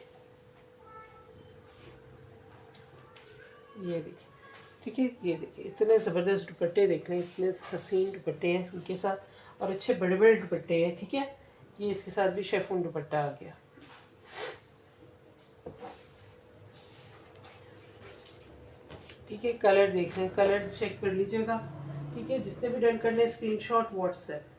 ये देखिए, ठीक है, ये देखिए इतने ज़बरदस्त दुपट्टे देख रहे हैं, इतने हसीन दुपट्टे हैं उनके साथ, और अच्छे बड़े बड़े दुपट्टे हैं। ठीक है, ये इसके साथ भी शेफून दुपट्टा आ गया। ठीक है, कलर देख रहे हैं, कलर चेक कर लीजिएगा। ठीक है, जिसने भी डन करना है स्क्रीनशॉट व्हाट्सएप।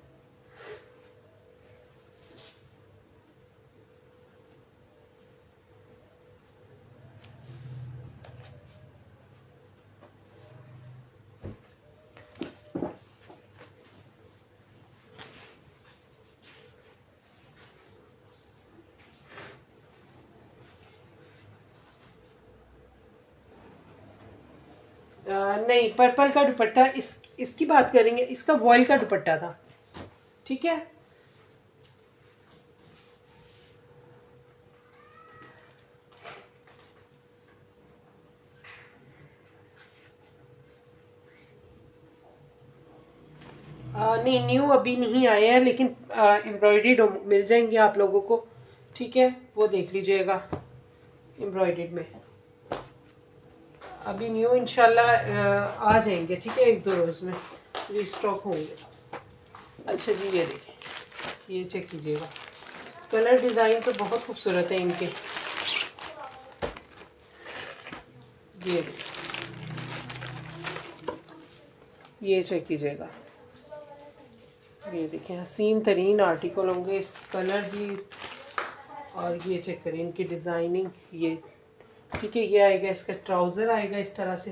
नहीं, पर्पल का दुपट्टा इसकी बात करेंगे, इसका वॉयल का दुपट्टा था। ठीक है, नहीं न्यू अभी नहीं आए हैं, लेकिन एम्ब्रॉयडर्ड मिल जाएंगे आप लोगों को। ठीक है, वो देख लीजिएगा एम्ब्रॉयडर्ड में, अभी न्यू इंशाल्लाह आ जाएंगे। ठीक है, 1-2 रोज़ में रीस्टॉक होंगे। अच्छा जी, ये देखिए, ये चेक कीजिएगा, कलर डिज़ाइन तो बहुत खूबसूरत है इनके। ये देखिए, ये चेक कीजिएगा, ये देखें हसीन तरीन आर्टिकल होंगे, इस कलर भी, और ये चेक करें इनकी डिज़ाइनिंग। ये ठीक है, ये आएगा, इसका ट्राउज़र आएगा इस तरह से।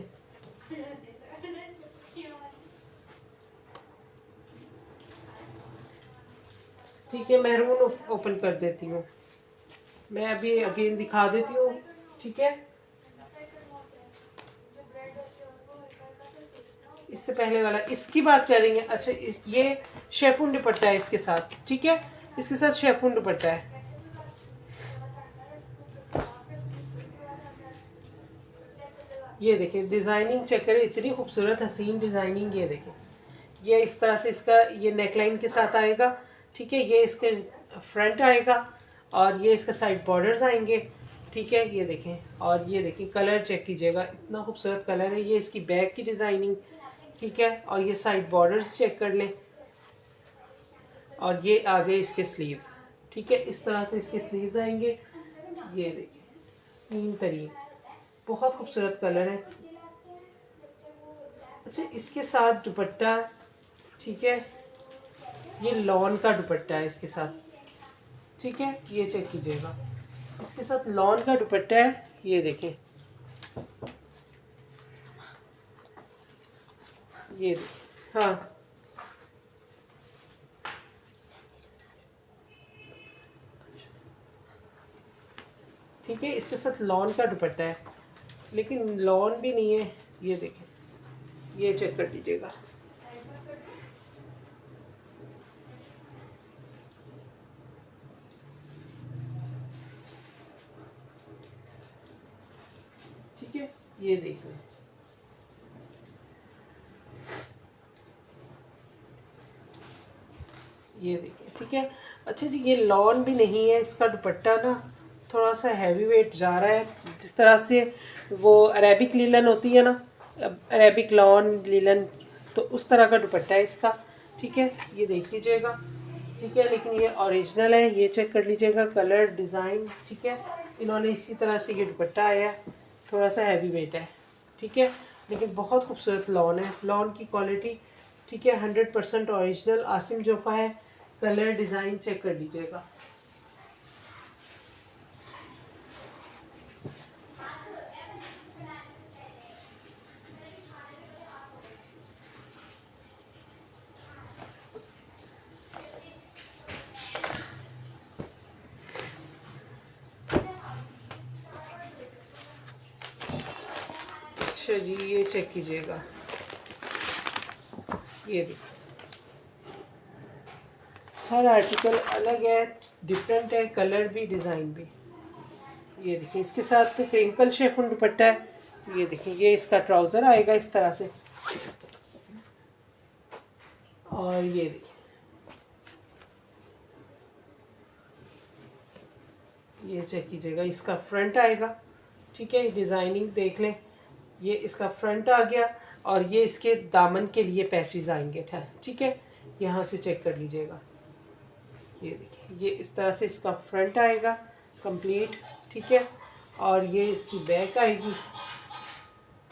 ठीक है, मैरून ओपन कर देती हूँ मैं, अभी अगेन दिखा देती हूँ। ठीक है, इससे पहले वाला, इसकी बात करेंगे। अच्छा, ये शेफून दुपट्टा है इसके साथ। ठीक है, इसके साथ शेफून दुपट्टा है। ये देखिए डिज़ाइनिंग चेक करें, इतनी खूबसूरत हसीन डिज़ाइनिंग। ये देखिए, ये इस तरह से इसका ये नेकलाइन के साथ आएगा। ठीक है, ये इसके फ्रंट आएगा, और ये इसका साइड बॉर्डर्स आएंगे। ठीक है, ये देखें, और ये देखिए कलर चेक कीजिएगा, इतना खूबसूरत कलर है। ये इसकी बैक की डिज़ाइनिंग। ठीक है, और ये साइड बॉर्डर्स चेक कर लें, और ये आगे इसके स्लीव्स। ठीक है, इस तरह से इसके स्लीव्स आएंगे। ये देखिए सीन तरीन, बहुत खूबसूरत कलर है। अच्छा, इसके साथ दुपट्टा, ठीक है, ये लॉन का दुपट्टा है इसके साथ। ठीक है, ये चेक कीजिएगा। इसके साथ लॉन का दुपट्टा है, ये देखें, ये देखें। हाँ, ठीक है, इसके साथ लॉन का दुपट्टा है, लेकिन लॉन भी नहीं है, ये देखें, ये चेक कर लीजिएगा। ठीक है, ये देख लें। ये देखिए, ठीक है। अच्छा जी, ये लॉन भी नहीं है, इसका दुपट्टा ना थोड़ा सा हैवी वेट जा रहा है, जिस तरह से वो अरेबिक लीलन होती है ना, अरेबिक लॉन लीलन, तो उस तरह का दुपट्टा है इसका। ठीक है, ये देख लीजिएगा। ठीक है, लेकिन ये ओरिजिनल है, ये चेक कर लीजिएगा, कलर डिज़ाइन। ठीक है, इन्होंने इसी तरह से ये दुपट्टा आया है, थोड़ा सा हैवी वेट है। ठीक है, लेकिन बहुत खूबसूरत लॉन है, लॉन की क्वालिटी। ठीक है, 100% ओरिजिनल आसिम जोफ़ा है। कलर डिज़ाइन चेक कर लीजिएगा। अच्छा जी, ये चेक कीजिएगा, ये देखिए, हर आर्टिकल अलग है, डिफरेंट है, कलर भी डिज़ाइन भी। ये देखिए, इसके साथ क्रिंकल शेफन दुपट्टा है। ये देखिए, ये इसका ट्राउज़र आएगा इस तरह से, और ये देखिए, ये चेक कीजिएगा, इसका फ्रंट आएगा। ठीक है, डिज़ाइनिंग देख लें, ये इसका फ्रंट आ गया, और ये इसके दामन के लिए पैचेस आएंगे। ठीक है, यहाँ से चेक कर लीजिएगा। ये देखिए, ये इस तरह से इसका फ्रंट आएगा कंप्लीट। ठीक है, और ये इसकी बैक आएगी।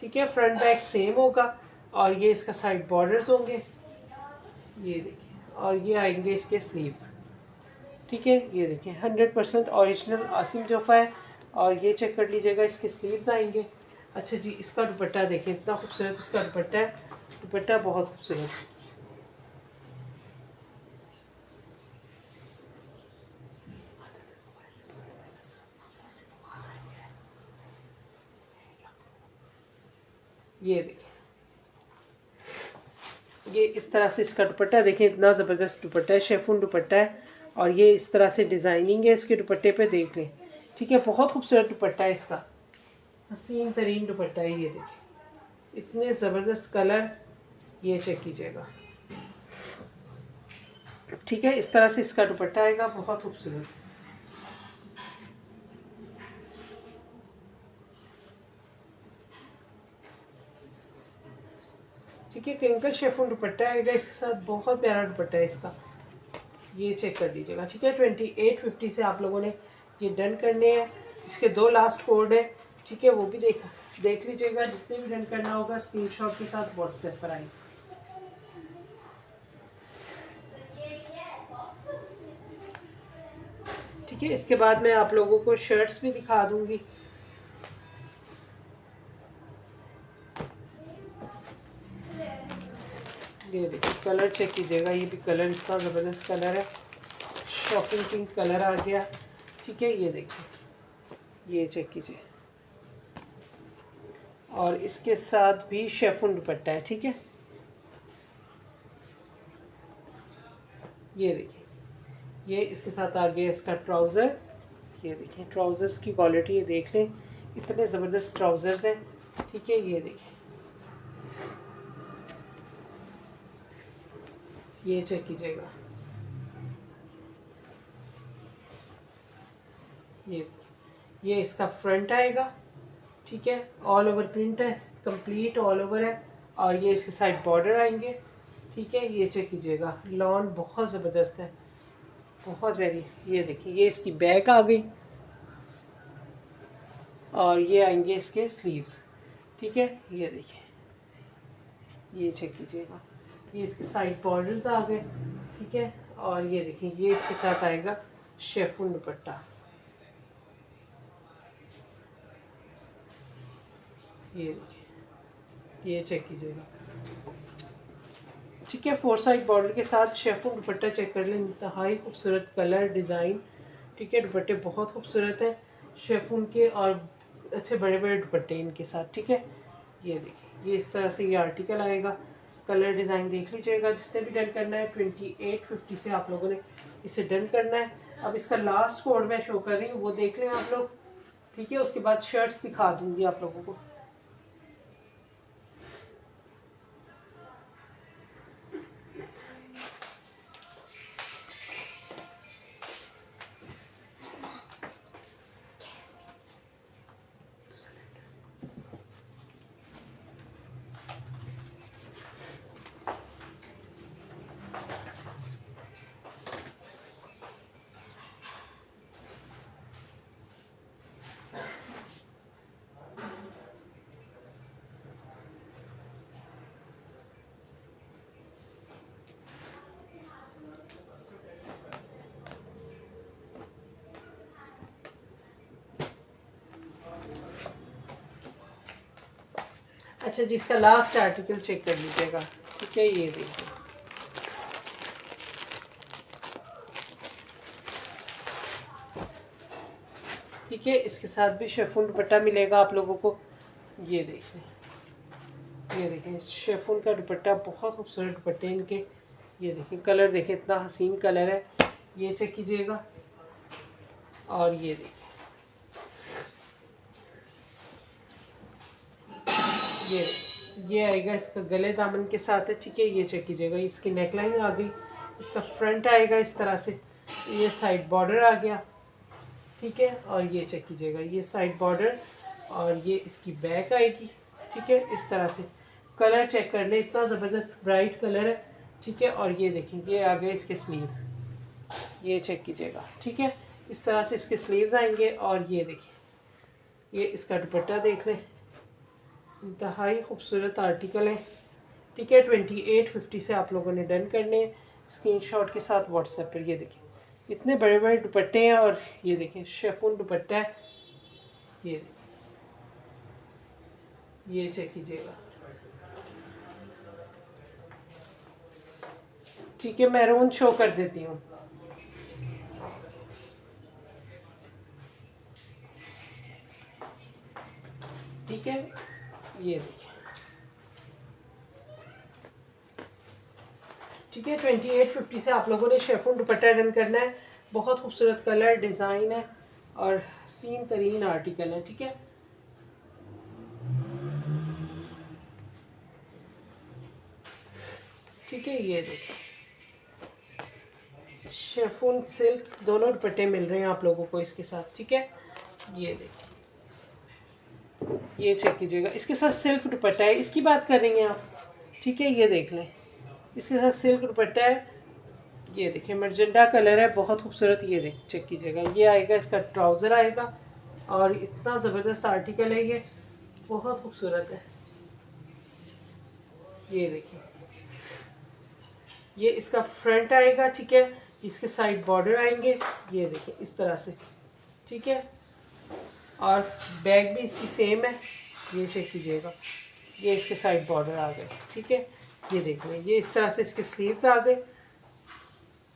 ठीक है, फ्रंट बैक सेम होगा, और ये इसका साइड बॉर्डर्स होंगे। ये देखिए, और ये आएंगे इसके स्लीव्स। ठीक है, ये देखिए, 100% ओरिजिनल आसिम जोफ़ा है, और ये चेक कर लीजिएगा, इसके स्लीव्स आएंगे। अच्छा जी, इसका दुपट्टा देखें, इतना खूबसूरत इसका दुपट्टा है, दुपट्टा बहुत खूबसूरत है। ये देखिए, ये इस तरह से इसका दुपट्टा देखें, इतना ज़बरदस्त दुपट्टा है, शेफून दुपट्टा है, और ये इस तरह से डिज़ाइनिंग है इसके दुपट्टे पे, देख लें। ठीक है, बहुत खूबसूरत दुपट्टा है इसका, हसीन तरीन दुपट्टा है। ये देखिए, इतने ज़बरदस्त कलर, ये चेक कीजिएगा। ठीक है, इस तरह से इसका दुपट्टा आएगा, बहुत खूबसूरत। ठीक है, क्रिंकल शेफून दुपट्टा आएगा इसके साथ, बहुत प्यारा दुपट्टा है इसका, ये चेक कर लीजिएगा। ठीक है, 2850 से आप लोगों ने ये डन करने हैं। इसके 2 लास्ट कोड है। ठीक है, वो भी देख लीजिएगा, जिसने भी डन करना होगा स्क्रीनशॉट के साथ व्हाट्सएप पर आए। ठीक है, इसके बाद मैं आप लोगों को शर्ट्स भी दिखा दूंगी। ये देखिए, कलर चेक कीजिएगा, ये भी कलर इतना ज़बरदस्त कलर है, शॉकिंग पिंक कलर आ गया। ठीक है, ये देखिए, ये चेक कीजिए, और इसके साथ भी शेफून दुपट्टा है। ठीक है, ये देखिए, ये इसके साथ आ गया इसका ट्राउज़र। ये देखिए, ट्राउज़र्स की क्वालिटी ये देख लें, इतने ज़बरदस्त ट्राउज़र्स हैं। ठीक है, ये देखिए, ये चेक कीजिएगा, ये इसका फ्रंट आएगा। ठीक है, ऑल ओवर प्रिंट है, कंप्लीट ऑल ओवर है, और ये इसके साइड बॉर्डर आएंगे। ठीक है, ये चेक कीजिएगा, लॉन बहुत ज़बरदस्त है, बहुत वेरी। ये देखिए, ये इसकी बैक आ गई, और ये आएंगे इसके स्लीव्स। ठीक है, ये देखिए, ये चेक कीजिएगा, ये इसके साइड बॉर्डर्स आ गए। ठीक है, और ये देखिए, ये इसके साथ आएगा शेफून दुपट्टा, ये देखिए, ये चेक कीजिएगा। ठीक है, 4 साइड बॉर्डर के साथ शेफून दुपट्टा चेक कर लें, इंतहाई खूबसूरत कलर डिज़ाइन। ठीक है, दुपट्टे बहुत खूबसूरत हैं शेफून के, और अच्छे बड़े बड़े दुपट्टे इनके साथ। ठीक है, ये देखिए, ये इस तरह से ये आर्टिकल आएगा। कलर डिज़ाइन देख लीजिएगा, जिसने भी डन करना है 2850 से आप लोगों ने इसे डन करना है। अब इसका लास्ट कोड मैं शो कर रही हूँ, वो देख लें आप लोग। ठीक है, उसके बाद शर्ट्स दिखा दूँगी आप लोगों को। अच्छा जी, इसका लास्ट आर्टिकल चेक कर लीजिएगा। ठीक है, ये देखिए, ठीक है, इसके साथ भी शेफून दुपट्टा मिलेगा आप लोगों को। ये देखिए, ये देखें, शेफून का दुपट्टा, बहुत खूबसूरत दुपट्टे इनके। ये देखिए, कलर देखें, इतना हसीन कलर है, ये चेक कीजिएगा। और ये देखिए, ये आएगा इसका गले दामन के साथ है। ठीक है, ये चेक कीजिएगा, इसकी नेकलाइन आ गई, इसका फ्रंट आएगा इस तरह से, ये साइड बॉर्डर आ गया। ठीक है, और ये चेक कीजिएगा, ये साइड बॉर्डर, और ये इसकी बैक आएगी। ठीक है, इस तरह से कलर चेक कर ले, इतना ज़बरदस्त ब्राइट कलर है। ठीक है, और ये देखें, ये आ गए इसके स्लीव्स, ये चेक कीजिएगा। ठीक है, इस तरह से इसके स्लीव्स आएंगे। और ये देखिए, ये इसका दुपट्टा देख लें, इंतहाई खूबसूरत आर्टिकल है। ठीक है, 2850 से आप लोगों ने डन करने स्क्रीनशॉट के साथ व्हाट्सएप पर। ये देखिए, इतने बड़े बड़े दुपट्टे हैं, और ये देखें, शेफून दुपट्टा है। ये देखिए, ये चेक कीजिएगा। ठीक है, मैरून शो कर देती हूँ। ठीक है, ये देखिए, ठीक है, 2850 से आप लोगों ने शेफून दुपट्टा डन करना है। बहुत खूबसूरत कलर डिज़ाइन है, और सीन तरीन आर्टिकल है। ठीक है, ठीक है, ये देखिए, शेफून सिल्क दोनों दुपट्टे मिल रहे हैं आप लोगों को इसके साथ। ठीक है, ये देखिए, ये चेक कीजिएगा, इसके साथ सिल्क दुपट्टा है, इसकी बात करेंगे आप। ठीक है, ये देख लें, इसके साथ सिल्क दुपट्टा है। ये देखिए, मर्जेंटा कलर है, बहुत खूबसूरत। ये देख, चेक कीजिएगा, ये आएगा, इसका ट्राउज़र आएगा, और इतना ज़बरदस्त आर्टिकल है, ये बहुत खूबसूरत है। ये देखिए, ये इसका फ्रंट आएगा। ठीक है, इसके साइड बॉर्डर आएंगे, ये देखिए, इस तरह से। ठीक है, और बैग भी इसकी सेम है, ये चेक कीजिएगा, ये इसके साइड बॉर्डर आ गए। ठीक है, ये देख लें, ये इस तरह से इसके स्लीव्स आ गए।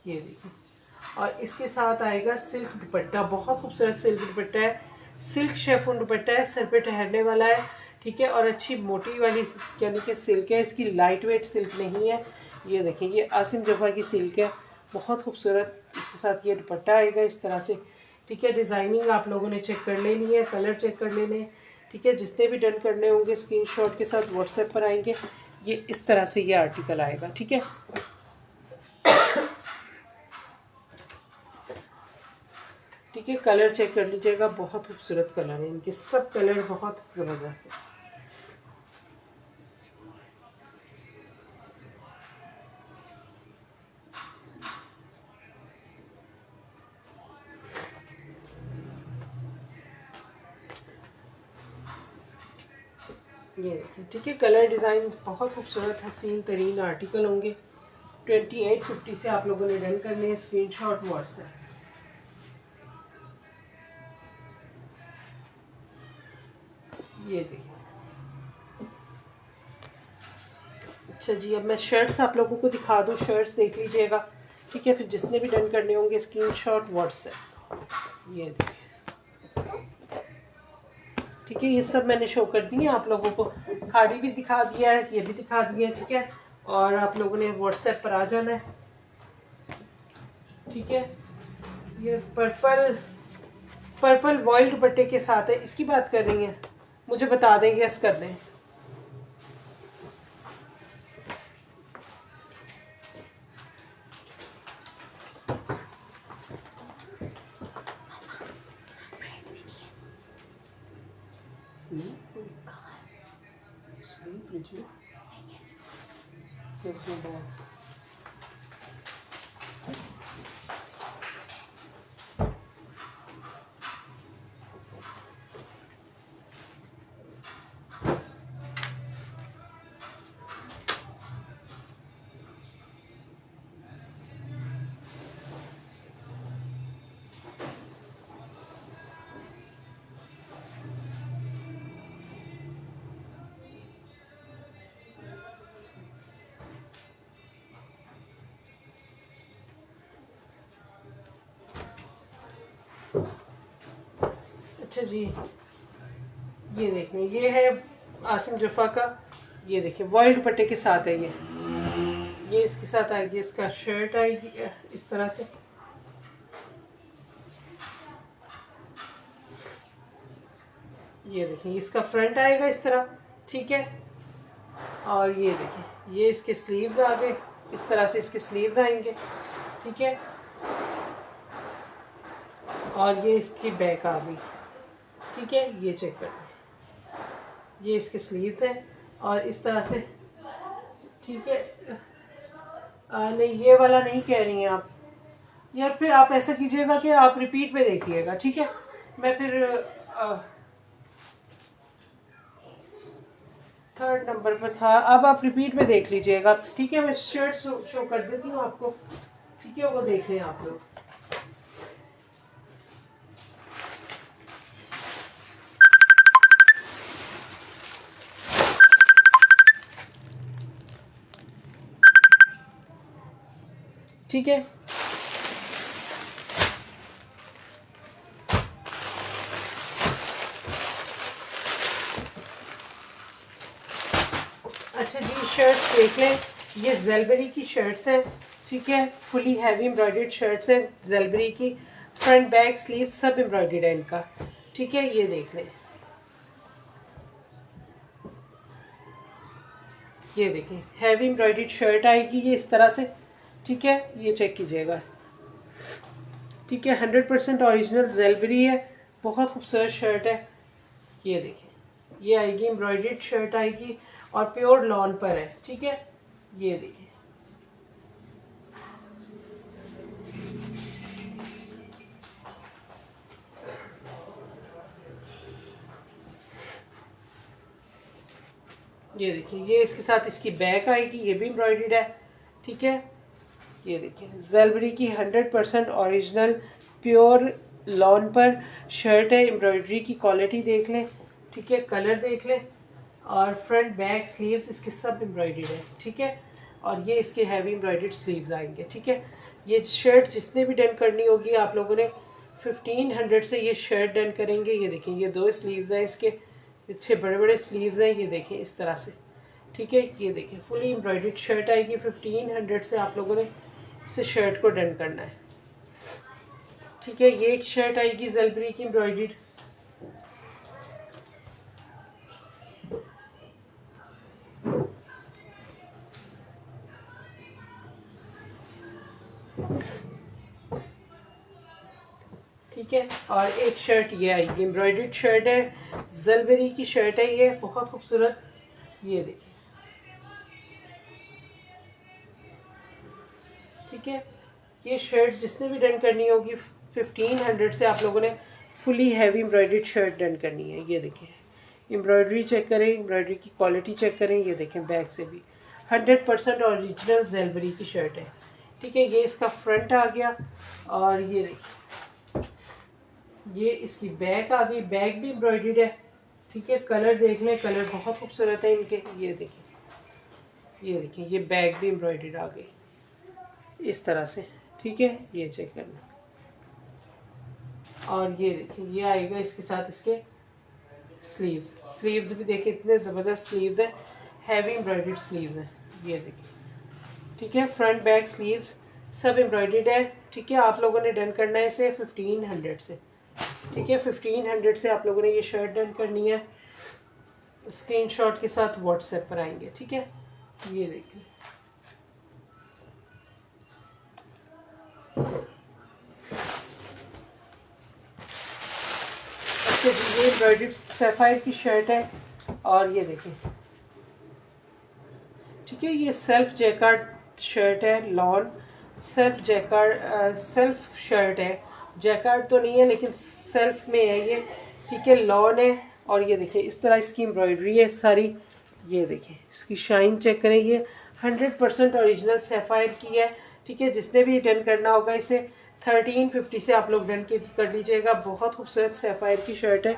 ये देखिए, और इसके साथ आएगा सिल्क दुपट्टा, बहुत खूबसूरत सिल्क दुपट्टा है, सिल्क शेफून दुपट्टा है, सर पे ठहरने वाला है। ठीक है, और अच्छी मोटी वाली यानी कि सिल्क है, इसकी लाइट वेट सिल्क नहीं है। ये देखें, ये आसिम जफा की सिल्क है, बहुत खूबसूरत। इसके साथ ये दुपट्टा आएगा इस तरह से। ठीक है, डिज़ाइनिंग आप लोगों ने चेक कर लेनी है, कलर चेक कर लेने हैं। ठीक है, जितने भी डन करने होंगे स्क्रीनशॉट के साथ व्हाट्सएप पर आएंगे। ये इस तरह से ये आर्टिकल आएगा। ठीक है, ठीक है, कलर चेक कर लीजिएगा, बहुत खूबसूरत कलर है इनके, सब कलर बहुत ज़बरदस्त है। ये देखिए, ठीक है, कलर डिज़ाइन बहुत खूबसूरत हसीन तरीन आर्टिकल होंगे। 2850 से आप लोगों ने डन करने हैं स्क्रीनशॉट व्हाट्सएप। ये देखिए। अच्छा जी, अब मैं शर्ट्स आप लोगों को दिखा दूँ, शर्ट्स देख लीजिएगा, ठीक है। फिर जिसने भी डन करने होंगे स्क्रीनशॉट व्हाट्सएप, ये देखिए, ठीक है। ये सब मैंने शो कर दिए आप लोगों को, खाड़ी भी दिखा दिया है, ये भी दिखा दिया है, ठीक है। और आप लोगों ने व्हाट्सएप पर आ जाना है, ठीक है। ये पर्पल पर्पल वॉइल दुपट्टे के साथ है, इसकी बात कर रही हैं, मुझे बता दें, यस कर दें। अच्छा जी, ये देखें, ये है आसिम जफा का, ये देखिए वॉइल दुपट्टे के साथ है ये इसके साथ आएगी, इसका शर्ट आएगी इस तरह से, ये देखिए इसका फ्रंट आएगा इस तरह, ठीक है। और ये देखिए, ये इसके स्लीव्स आ गए, इस तरह से इसके स्लीव्स आएंगे, ठीक है। और ये इसकी बैक आ गई, ठीक है। ये चेक कर, ये इसके स्लीव्स हैं और इस तरह से, ठीक है। नहीं, ये वाला नहीं कह रही हैं आप यार, फिर आप ऐसा कीजिएगा कि आप रिपीट में देखिएगा, ठीक है। मैं फिर थर्ड नंबर पर था, अब आप रिपीट में देख लीजिएगा, ठीक है। मैं शर्ट शो कर देती हूँ आपको, ठीक है, वो देख लें आप लोग। ठीक है, अच्छा जी, शर्ट्स देख लें, ये जेलबरी की शर्ट्स हैं, ठीक है। फुली हैवी एम्ब्रॉयडर्ड शर्ट्स हैं जेलबरी की, फ्रंट बैक स्लीव सब एम्ब्रॉयडर्ड है इनका, ठीक है। ये देख लें, ये देखें हैवी एम्ब्रॉयडर्ड शर्ट आएगी ये इस तरह से, ठीक है। ये चेक कीजिएगा, ठीक है। 100% ओरिजिनल जेलबरी है, बहुत खूबसूरत शर्ट है। ये देखिए, ये आएगी एम्ब्रॉयडर्ड शर्ट आएगी और प्योर लॉन पर है, ठीक है। ये देखिए, ये देखिए, ये इसके साथ इसकी बैक आएगी, ये भी एम्ब्रॉयडर्ड है, ठीक है। ये देखिए जेलबरी की 100% ओरिजिनल प्योर लॉन पर शर्ट है, एम्ब्रॉयडरी की क्वालिटी देख लें, ठीक है। कलर देख लें और फ्रंट बैक स्लीव्स इसके सब एम्ब्रॉयडर्ड है, ठीक है। और ये इसके हैवी एम्ब्रॉयडर्ड स्लीव्स आएंगे, ठीक है। ये शर्ट जिसने भी डन करनी होगी आप लोगों ने 1500 से ये शर्ट डन करेंगे। ये देखें, ये 2 स्लीव्स हैं इसके, अच्छे बड़े बड़े स्लीव्स हैं, ये देखें इस तरह से, ठीक है। ये देखें फुली एम्ब्रॉयडर्ड शर्ट आएगी, 1500 से आप लोगों ने इस शर्ट को डन करना है, ठीक है। ये एक शर्ट आएगी जेलबरी की एम्ब्रॉयडर्ड, ठीक है। और एक शर्ट ये आएगी एम्ब्रॉयडर्ड शर्ट है, जेलबरी की शर्ट है, ये बहुत खूबसूरत, ये देखिए, ठीक है। ये शर्ट जिसने भी डन करनी होगी 1500 से आप लोगों ने fully heavy embroidered shirt done करनी है। ये देखिए, एम्ब्रॉयडरी चेक करें, एम्ब्रॉयडरी की क्वालिटी चेक करें, ये देखें बैक से भी 100% ओरिजिनल जेलबरी की शर्ट है, ठीक है। ये इसका फ्रंट आ गया और ये देखिए, ये इसकी बैक आ गई, बैक भी एम्ब्रॉयडर्ड है, ठीक है, कलर देख लें, कलर बहुत खूबसूरत है इनके। ये देखिए ये बैग भी एम्ब्रॉयडर्ड आ गई इस तरह से। ठीक है, ये चेक करना। और ये देखिए ये आएगा इसके साथ इसके स्लीव्स भी देखिए इतने ज़बरदस्त स्लीव्स हैं, हैवी एम्ब्रॉयडर्ड स्लीव्स हैं। ये देखिए, ठीक है, फ्रंट बैक स्लीव्स सब एम्ब्रॉयडर्ड है। ठीक है, आप लोगों ने डन करना है इसे 1500 से। ठीक है, 1500 से आप लोगों ने ये शर्ट डन करनी है। स्क्रीनशॉट के साथ व्हाट्सएप पर आएंगे। ठीक है, ये देखिए अच्छा जी, ये एम्ब्रॉयडर्ड सैफायर की शर्ट है। और ये देखिए, ठीक है, ये सेल्फ जैकार्ड शर्ट है, लॉन सेल्फ शर्ट है। जैकार्ड तो नहीं है लेकिन सेल्फ में है ये। ठीक है, लॉन है। और ये देखिए इस तरह इसकी एम्ब्रॉयडरी है सारी। ये देखिए इसकी शाइन चेक करें, ये 100% ओरिजिनल सैफायर की है। ठीक है, जिसने भी डन करना होगा इसे 1350 से आप लोग डन कर लीजिएगा। बहुत खूबसूरत सैफायर की शर्ट है।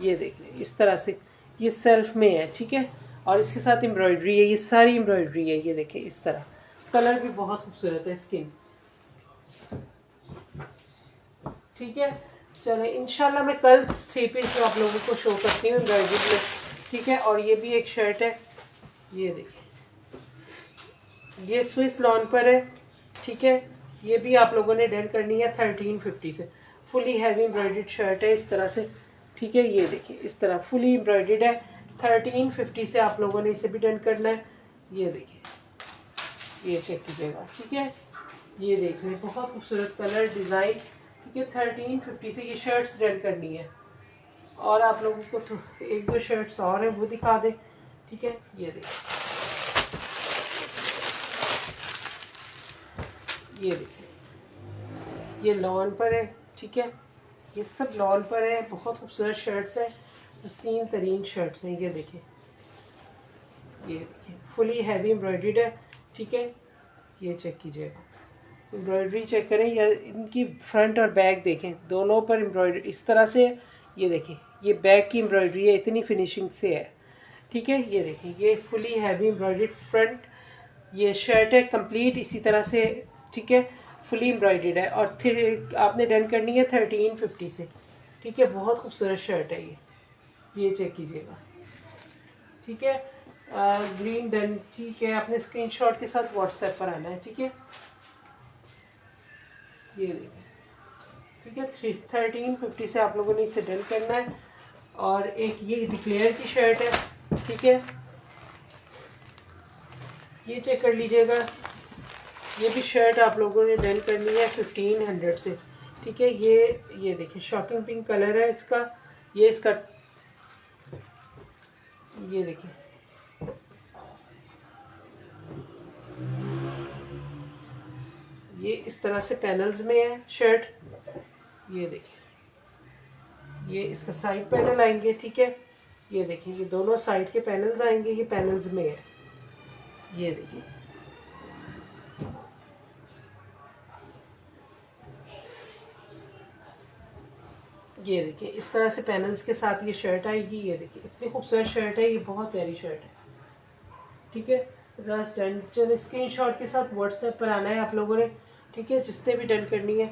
ये देखिए इस तरह से ये सेल्फ में है। ठीक है, और इसके साथ एम्ब्रॉयडरी है, ये सारी एम्ब्रॉयडरी है। ये देखिए इस तरह, कलर भी बहुत खूबसूरत है स्किन। ठीक है, चले इंशाल्लाह मैं कल 3 पीस आप लोगों को शो करती हूँ एम्ब्रॉयडरी में। ठीक है, और ये भी एक शर्ट है। ये देखिए ये स्विस लॉन पर है। ठीक है, ये भी आप लोगों ने डन करनी है 1350 से। फुली हैवी एम्ब्रॉयडर्ड शर्ट है इस तरह से। ठीक है, ये देखिए इस तरह फुली एम्ब्रॉयडर्ड है। 1350 से आप लोगों ने इसे भी डन करना है। ये देखिए, ये चेक कीजिएगा। ठीक है, ये देख लें, बहुत खूबसूरत कलर डिज़ाइन। ठीक है, 1350 से ये शर्ट्स डन करनी है। और आप लोगों को तो 1-2 शर्ट्स और हैं, वो दिखा दें। ठीक है, ये देखिए, ये देखिए ये लॉन पर है। ठीक है, ये सब लॉन पर है। बहुत खूबसूरत शर्ट्स है, हसीन तरीन शर्ट्स हैं। ये देखिए, ये देखिए फुली हैवी एम्ब्रॉयडर्ड है। ठीक है, ये चेक कीजिएगा, एम्ब्रॉयडरी चेक करें या इनकी फ्रंट और बैक देखें, दोनों पर एम्ब्रॉयडरी इस तरह से है। ये देखिए ये बैक की एम्ब्रॉयडरी है, इतनी फिनिशिंग से है। ठीक है, ये देखिए ये फुली हैवी एम्ब्रॉयडर्ड फ्रंट ये शर्ट है कंप्लीट इसी तरह से। ठीक है, फुली एम्ब्रॉयडर्ड है। और फिर आपने डन करनी है 1350 से। ठीक है, बहुत खूबसूरत शर्ट है ये चेक कीजिएगा। ठीक है, ग्रीन डन। ठीक है, आपने स्क्रीनशॉट के साथ व्हाट्सएप पर आना है। ठीक है, ये देखिए, ठीक है, 1350 से आप लोगों ने इसे डन करना है। और एक ये डिक्लेयर की शर्ट है। ठीक है, ये चेक कर लीजिएगा, ये भी शर्ट आप लोगों ने डन करनी है 1500 से। ठीक है, ये देखिए शॉकिंग पिंक कलर है इसका। ये इसका ये देखिए, ये इस तरह से पैनल्स में है शर्ट। ये देखिए, ये इसका साइड पैनल आएंगे। ठीक है, ये देखिए ये दोनों साइड के पैनल्स आएंगे, ये पैनल्स में है। ये देखिए, ये देखिए इस तरह से पैनल्स के साथ ये शर्ट आएगी। ये देखिए इतनी खूबसूरत शर्ट है, ये बहुत प्यारी शर्ट है। ठीक है, रस डन। चलो स्क्रीनशॉट के साथ व्हाट्सएप पर आना है आप लोगों ने। ठीक है, जिसने भी डन करनी है।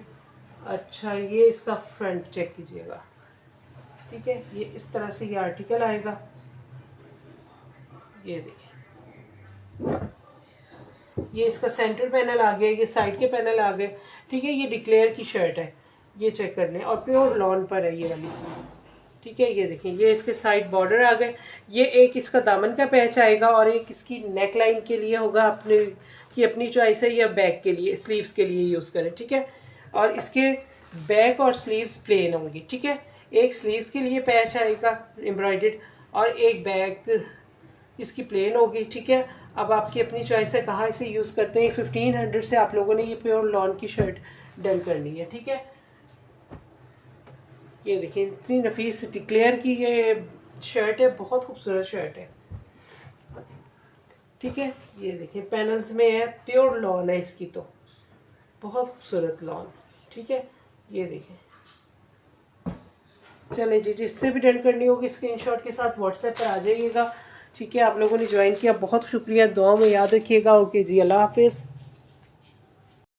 अच्छा, ये इसका फ्रंट चेक कीजिएगा। ठीक है, ये इस तरह से ये आर्टिकल आएगा। ये देखिए, ये इसका सेंटर पैनल आ गया, ये साइड के पैनल आ गए। ठीक है, ये डिक्लेयर की शर्ट है, ये चेक कर लें। और प्योर लॉन पर है ये वाली। ठीक है, ये देखिए ये इसके साइड बॉर्डर आ गए। ये एक इसका दामन का पैच आएगा और एक इसकी नेक लाइन के लिए होगा, अपने की अपनी चॉइस है, या बैक के लिए स्लीव्स के लिए यूज़ करें। ठीक है, और इसके बैक और स्लीव्स प्लेन होंगी। ठीक है, एक स्लीव्स के लिए पैच आएगा एम्ब्रॉयडर्ड और एक बैक इसकी प्लेन होगी। ठीक है, अब आपकी अपनी चॉइस है कहाँ इसे यूज़ करते हैं। 1500 से आप लोगों ने ये प्योर लॉन की शर्ट डन करनी है। ठीक है, ये देखिए इतनी नफीस डिक्लेयर की ये शर्ट है, बहुत खूबसूरत शर्ट है। ठीक है, ये देखिए पैनल्स में है, प्योर लॉन है इसकी, तो बहुत खूबसूरत लॉन। ठीक है, ये देखिए चले जी, जिससे भी डन करनी होगी स्क्रीनशॉट के साथ व्हाट्सएप पर आ जाइएगा। ठीक है, आप लोगों ने ज्वाइन किया, बहुत शुक्रिया, दुआ में याद रखिएगा। ओके जी, अल्लाह हाफिज़।